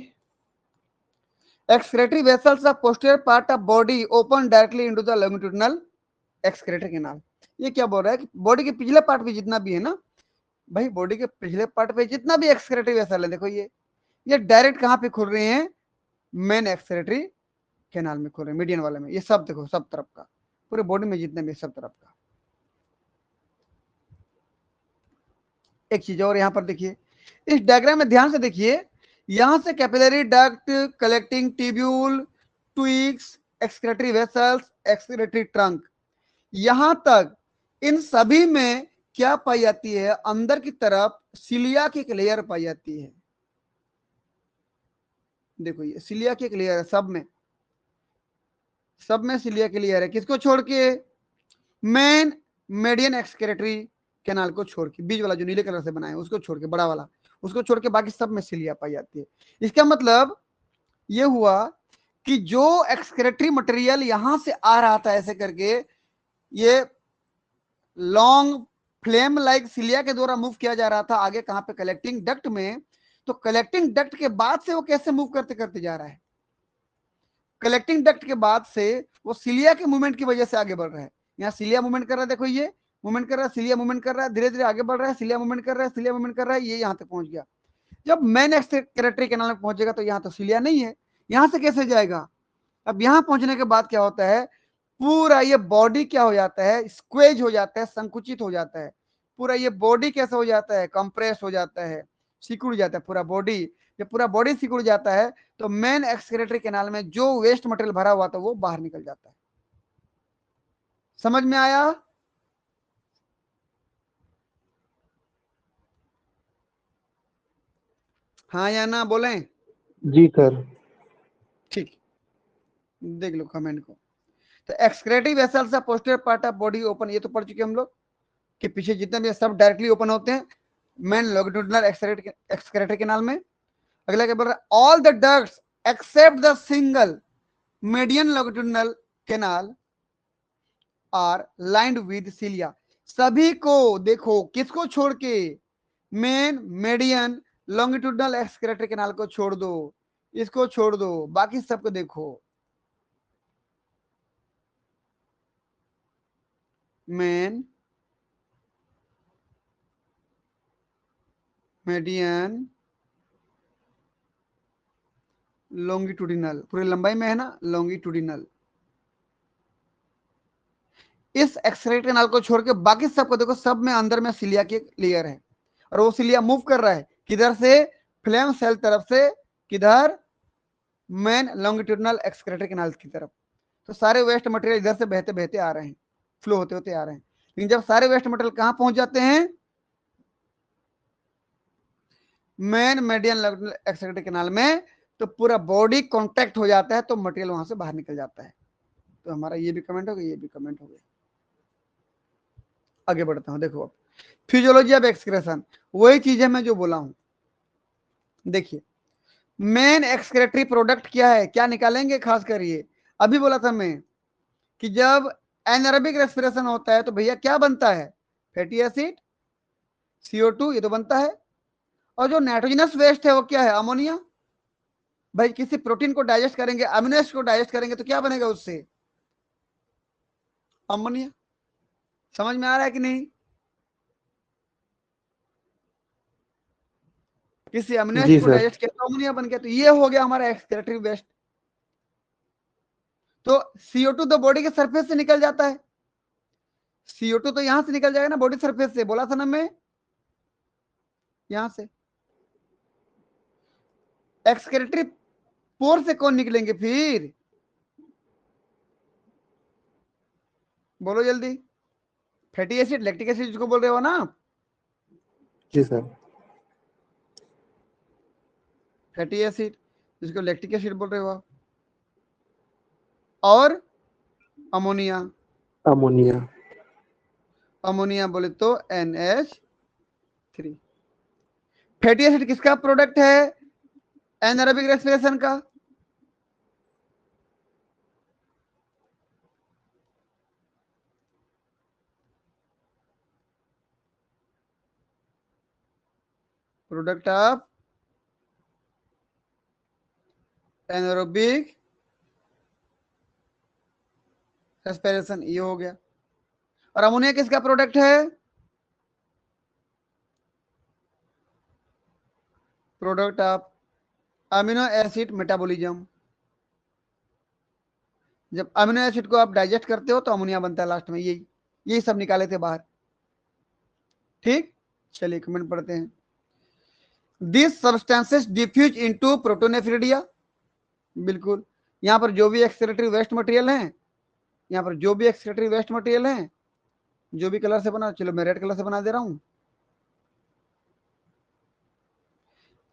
Excretory vessels of posterior part of body open directly into the longitudinal excretory canal. ये क्या बोल रहा है कि बॉडी के पिछले पार्ट में जितना भी है ना भाई, बॉडी के पिछले पार्ट पे जितना भी एक्सक्रेटरी वेसल है, देखो ये डायरेक्ट कहां पे खुल रहे हैं? मेन एक्सक्रेटरी कैनाल में खुल रहे हैं, मीडियन वाले में। ये सब देखो, सब तरफ का, पूरे बॉडी में जितने भी, सब तरफ का। एक चीज और यहां पर देखिए, इस डायग्राम में ध्यान से देखिए, यहां से capillary duct, collecting tubule, twigs, excretory vessels, excretory trunk, यहां तक इन सभी में क्या पाई जाती है? अंदर की तरफ सिलिया की एक लेयर पाई जाती है। देखो ये सिलिया की एक लेयर है, सब में सिलिया की लेयर है। किसको छोड़ के? मेन मेडियन एक्सक्रेटरी कैनाल को छोड़ के, बीच वाला जो नीले कलर से बना है उसको छोड़ के, बड़ा वाला उसको छोड़ के बाकी सब में सिलिया पाई जाती है। इसका मतलब ये हुआ कि जो एक्सक्रेटरी मटेरियल यहां से आ रहा था ऐसे करके, ये लॉन्ग फ्लेम लाइक सिलिया के द्वारा मूव किया जा रहा था आगे, कहां पे? कलेक्टिंग डक्ट में। तो कलेक्टिंग डक्ट के बाद से वो कैसे मूव करते करते जा रहा है? कलेक्टिंग डक्ट के बाद से वो सिलिया के मूवमेंट की वजह से आगे बढ़ रहा है। यहाँ सिलिया मूवमेंट कर रहा है, देखो ये मूवमेंट कर रहा है, सिलिया मूवमेंट कर रहा है, धीरे धीरे आगे बढ़ रहा है, सिलिया मूवमेंट कर रहा है, सिलिया मूवमेंट कर रहा है, ये यहाँ तक पहुंच गया। जब मेन एक्सक्रेटरी कैनाल में पहुंचेगा तो यहाँ तो सिलिया नहीं है, यहाँ से कैसे जाएगा? अब यहाँ पहुंचने के बाद क्या होता है? पूरा ये बॉडी क्या हो जाता है? स्क्वेज हो जाता है, संकुचित हो जाता है। पूरा ये बॉडी कैसे हो जाता है? कंप्रेस हो जाता है, सिकुड़ जाता है पूरा बॉडी। जब पूरा बॉडी सिकुड़ जाता है तो मेन एक्सक्रेटरी कैनाल में जो वेस्ट मटेरियल भरा हुआ था वो बाहर निकल जाता है। समझ में आया? हाँ या ना बोलें? जी सर। ठीक, देख लो कमेंट को। तो excretory vessels of posterior part of body open, ये तो पढ़ चुके हम लोग कि पीछे जितने भी सब डायरेक्टली ओपन होते हैं मेन लॉन्गिट्यूडिनल एक्सक्रेटरी कैनाल में। अगला क्या बोल रहा है? All the ducts except the single median longitudinal canal are lined with cilia. सभी को देखो, किसको छोड़ के? Main median longitudinal excretory canal को छोड़ दो, इसको छोड़ दो, बाकी सबको देखो। मेन मीडियन लॉन्गिट्यूडिनल, पूरी लंबाई में है ना, लॉन्गिट्यूडिनल, इस एक्सक्रेटरी कैनाल को छोड़ के बाकी सबको देखो, सब में अंदर में सिलिया की लेयर है, और वो सिलिया मूव कर रहा है किधर से? फ्लेम सेल तरफ से, किधर? मेन लॉन्गिट्यूडिनल एक्सक्रेटरी कैनाल की तरफ। तो सारे वेस्ट मटेरियल इधर से बहते बहते आ रहे हैं, फ्लो होते होते आ रहे हैं। लेकिन जब सारे वेस्ट मटेरियल कहां पहुंच जाते हैं? मेन मीडियन एक्सक्रेटरी कैनाल में, तो पूरा बॉडी कॉन्टैक्ट हो जाता है, तो मटेरियल वहां से बाहर निकल जाता है। तो हमारा ये भी कमेंट हो गया, ये भी कमेंट हो गया। आगे बढ़ता हूं, देखो अब फिजियोलॉजी ऑफ एक्सक्रेशन, वही चीज है मैं जो बोला हूं। देखिए मेन एक्सक्रेटरी प्रोडक्ट क्या है, क्या निकालेंगे खास कर ये? अभी बोला था मैं कि जब एनारोबिक रेस्पिरेशन होता है तो भैया क्या बनता है? फैटी एसिड, CO2, ये तो बनता है। और जो नाइट्रोजनस वेस्ट है वो क्या है? अमोनिया। भाई किसी प्रोटीन को डाइजेस्ट करेंगे, अमीनो एसिड को डाइजेस्ट करेंगे तो क्या बनेगा उससे? अमोनिया। समझ में आ रहा है कि नहीं? किसी अमीनो जी एसिड को सर। डाइजेस्ट किया तो अमोनिया बन गया। तो ये हो गया हमारा एक्सक्रेटरी वेस्ट। तो CO2 तो बॉडी के सरफेस से निकल जाता है, CO2 तो यहां से निकल जाएगा ना बॉडी सरफेस से, बोला था ना मैं, यहां से। एक्सक्रेटरी पोर से कौन निकलेंगे फिर, बोलो जल्दी। फैटी एसिड, लैक्टिक एसिड जिसको बोल रहे हो ना, जी सर। फैटी एसिड जिसको लैक्टिक एसिड बोल रहे हो आप, और अमोनिया, अमोनिया। अमोनिया बोले तो NH3। फैटी एसिड किसका प्रोडक्ट है, एनारोबिक रेस्पिरेशन का। प्रोडक्ट ऑफ एनारोबिक रेस्पिरेशन, ये हो गया। और अमोनिया किसका प्रोडक्ट है, product of amino acid metabolism. जब अमीनो एसिड को आप डाइजेस्ट करते हो तो अमोनिया बनता है लास्ट में, यही यही सब निकाले थे बाहर। ठीक, चलिए कमेंट पढ़ते हैं। This substances diffuse into protonephridia, बिल्कुल। यहाँ पर जो भी एक्सक्रीटरी वेस्ट मटेरियल है, यहाँ पर जो भी एक्सक्रीटरी वेस्ट मटेरियल है, जो भी कलर से बना, चलो मैं रेड कलर से बना दे रहा हूं,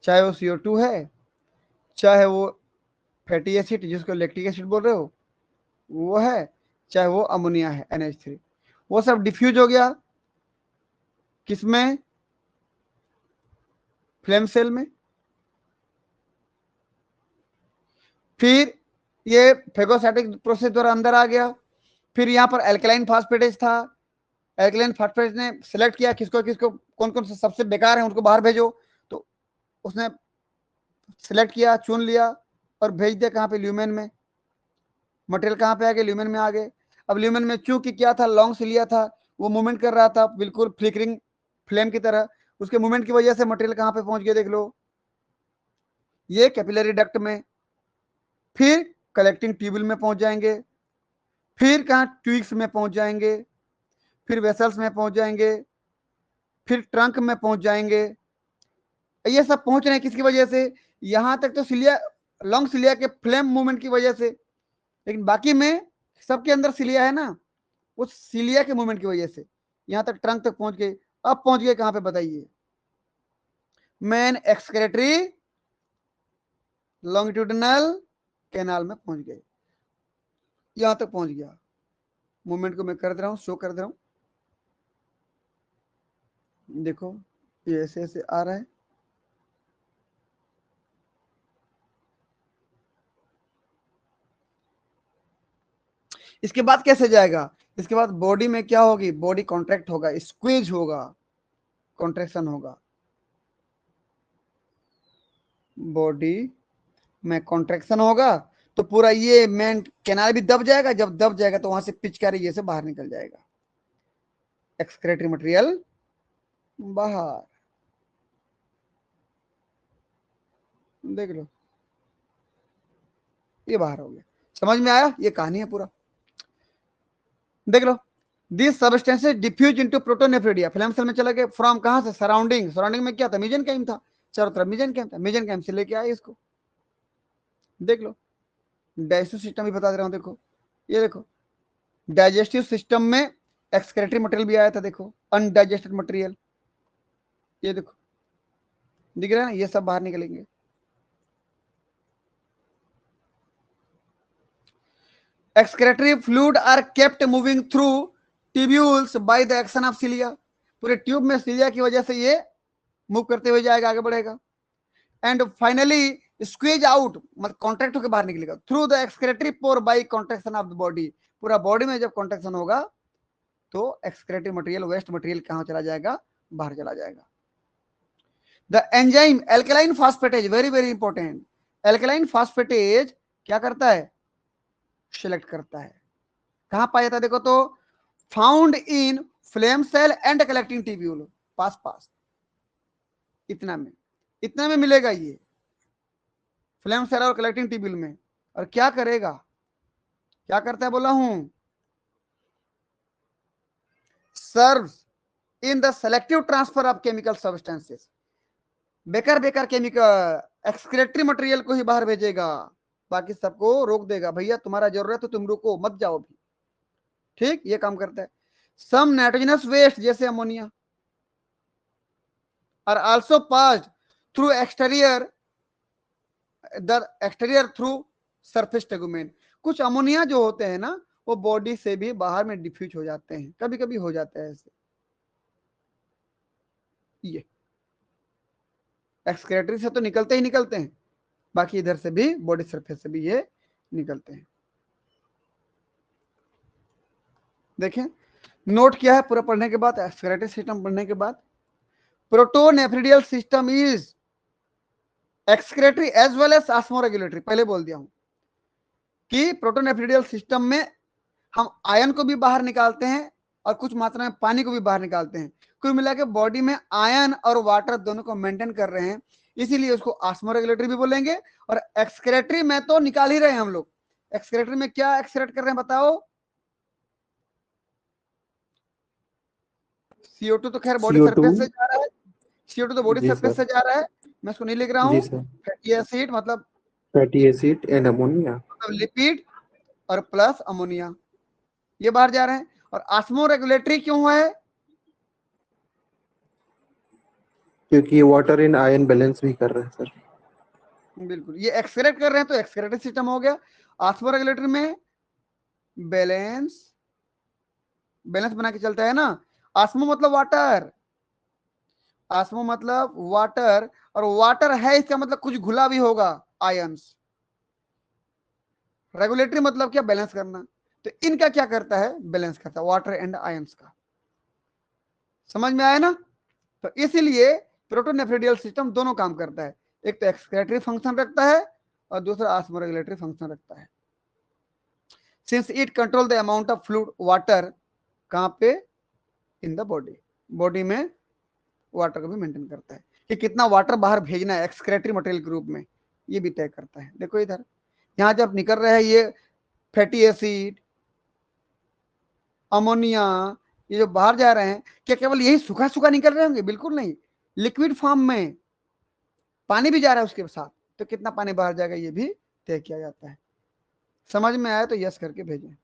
चाहे वो CO2 है, चाहे वो फैटी एसिड जिसको लैक्टिक एसिड बोल रहे हो वो है, चाहे वो अमोनिया है NH3, वो सब डिफ्यूज हो गया किसमें, फ्लेम सेल में। फिर ये फेगोसाइटिक प्रोसेस द्वारा अंदर आ गया। फिर यहाँ पर एल्कलाइन फास्फेटेज था, एल्कलाइन फास्फेटेज ने सिलेक्ट किया किसको किसको, कौन कौन से सबसे बेकार है उनको बाहर भेजो, तो उसने सिलेक्ट किया, चुन लिया और भेज दिया कहाँ पे, ल्यूमेन में। मटेरियल कहाँ पे आ गए, ल्यूमेन में आ गए। अब ल्यूमेन में चूंकि क्या था, लॉन्ग सिलिया था, वो मूवमेंट कर रहा था बिल्कुल फ्लिकरिंग फ्लेम की तरह, उसके मूवमेंट की वजह से मटेरियल कहाँ पे पहुंच गया देख लो, ये कैपिलरी डक्ट में। फिर कलेक्टिंग ट्यूबुल में पहुंच जाएंगे, फिर कहाँ ट्यूब्स में पहुंच जाएंगे, फिर वेसल्स में पहुंच जाएंगे, फिर ट्रंक में पहुंच जाएंगे। ये सब पहुंच रहे हैं किसकी वजह से, यहां तक तो सिलिया, लॉन्ग सिलिया के फ्लेम मूवमेंट की वजह से, लेकिन बाकी में सबके अंदर सिलिया है ना, उस सिलिया के मूवमेंट की वजह से यहां तक ट्रंक तक पहुंच गए। अब पहुंच गए कहां पे बताइए, मेन एक्सक्रेटरी लॉन्गिट्यूडिनल कैनाल में पहुंच गए, यहां तक पहुंच गया। मूवमेंट को मैं कर दे रहा हूं, शो कर दे रहा हूं, देखो ये ऐसे ऐसे आ रहा है। इसके बाद कैसे जाएगा, इसके बाद बॉडी में क्या होगी, बॉडी कॉन्ट्रैक्ट होगा, स्क्वीज होगा, कॉन्ट्रैक्शन होगा, बॉडी में कॉन्ट्रैक्शन होगा, तो पूरा ये मेन कैनाल भी दब जाएगा, जब दब जाएगा तो वहां से पिचकारी ये से बाहर निकल जाएगा, एक्सक्रेटरी मटेरियल बाहर, देख लो ये बाहर हो गया। समझ में आया, ये कहानी है पूरा, देख लो। This substances diffuse into protonephridia, flame cell में चला गया, फ्रॉम कहां से, सराउंडिंग, सराउंडिंग में क्या था, मेसेंकाइम था, चारों तरफ मेसेंकाइम था, मेसेंकाइम से लेके आए इसको, देख लो। डाइजेस्टिव सिस्टम भी बता दे रहा हूं, देखो ये देखो, डाइजेस्टिव सिस्टम में एक्सक्रेटरी मटेरियल भी आया था, देखो अनडाइजेस्टेड मटेरियल, ये देखो दिख रहा है ना, ये सब बाहर निकलेंगे। Excretory fluid are kept moving through tubules by the action of cilia, पूरे ट्यूब में सिलिया की वजह से ये मूव करते हुए जाएगा, आगे बढ़ेगा, एंड फाइनली स्क्वीज आउट, मतलब कॉन्ट्रैक्ट होकर बाहर निकलेगा through the excretory pore by contraction of the body, पूरा बॉडी में जब कॉन्ट्रैक्शन होगा तो एक्सक्रेटरी मटेरियल, वेस्ट मटेरियल कहां चला जाएगा, बाहर चला जाएगा। The enzyme alkaline phosphatase, very very important, alkaline phosphatase क्या करता है, सिलेक्ट करता है, कहां पाया जाता है देखो तो, found in flame cell and collecting tubule, पास पास, इतना में मिलेगा ये, फ्लेम सेल और कलेक्टिंग ट्यूब्यूल में। और क्या करेगा, क्या करता है बोला हूं, serves in the selective transfer of chemical substances. बेकार बेकार केमिकल एक्सक्रेटरी मटेरियल को ही बाहर भेजेगा, बाकी सबको रोक देगा, भैया तुम्हारा जरूरत है तो तुम रुको मत जाओ भी। ठीक, ये काम करता है। सम नाइट्रोजनस वेस्ट जैसे ammonia are also passed through exterior through surface tegument. कुछ अमोनिया जो होते हैं ना वो बॉडी से भी बाहर में डिफ्यूज हो जाते हैं, कभी कभी हो जाता है ऐसे। ये एक्सक्रेटरी से तो निकलते ही निकलते हैं, बाकी इधर से भी बॉडी सरफेस से भी ये निकलते हैं। देखें नोट किया है पूरा पढ़ने के बाद, एक्सक्रेटरी सिस्टम पढ़ने के बाद। Protonephridial system is excretory as well as osmoregulatory. पहले बोल दिया हूं कि प्रोटोनेफ्रिडियल सिस्टम में हम आयन को भी बाहर निकालते हैं और कुछ मात्रा में पानी को भी बाहर निकालते हैं। कुल मिला के बॉडी में आयन और वाटर दोनों को मेंटेन कर रहे हैं, इसीलिए उसको ऑस्मोरेगुलेटरी भी बोलेंगे। और एक्सक्रेटरी में तो निकाल ही रहे हैं हम लोग। एक्सक्रेटरी में क्या एक्सक्रेट कर रहे हैं बताओ? CO2 तो खैर बॉडी सरफेस से जा रहा है, CO2 तो बॉडी जी सरफेस से सर। जा रहा है, मैं इसको नहीं लिख रहा जी हूँ। सर। फैटी एसिड मतलब फैटी एसिड एंड अमोनिया। मतलब लिपिड और प्लस अमोनिया, ये बाहर जा रहे हैं। और ऑस्मोरेगुलेटरी क्यों है? क्योंकि ये वाटर इन आयन बैलेंस भी कर रहे हैं सर। बिल्कुल, ये एक्सक्रेट कर रहे हैं तो एक्सक्रेटरी सिस्टम हो गया। ऑस्मोरेगुलेटरी में बैलेंस बैलेंस बना के चलता है ना। ऑस्मो मतलब वाटर, ऑस्मो मतलब वाटर, और वाटर है इसका मतलब कुछ घुला भी होगा, आयंस। रेगुलेटरी मतलब क्या? बैलेंस करना। तो इनका क्या करता है? बैलेंस करता है, वाटर एंड आयंस का। समझ में आया ना? तो इसीलिए प्रोटोनेफ्रिडियल सिस्टम दोनों काम करता है, एक तो एक्सक्रेटरी फंक्शन रखता है और दूसरा ऑस्मोरेगुलेटरी फंक्शन रखता है। Since it control the amount of fluid water, कहां पे? इन द बॉडी, बॉडी में वाटर को भी मेंटेन करता है कि कितना वाटर बाहर भेजना है एक्सक्रेटरी मटेरियल के रूप में, ये भी तय करता है। देखो इधर, यहां जब निकल रहे हैं ये फैटी एसिड, अमोनिया, ये जो बाहर जा रहे हैं, क्या केवल यही सूखा सूखा निकल रहे होंगे? बिल्कुल नहीं, लिक्विड फॉर्म में पानी भी जा रहा है उसके साथ, तो कितना पानी बाहर जाएगा ये भी तय किया जाता है। समझ में आया तो यस करके भेजें।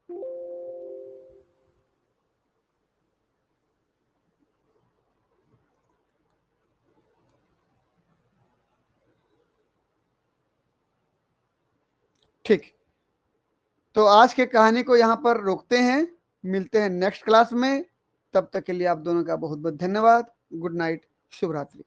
ठीक, तो आज के कहानी को यहाँ पर रोकते हैं, मिलते हैं नेक्स्ट क्लास में। तब तक के लिए आप दोनों का बहुत बहुत धन्यवाद। गुड नाइट, शुभ रात्रि।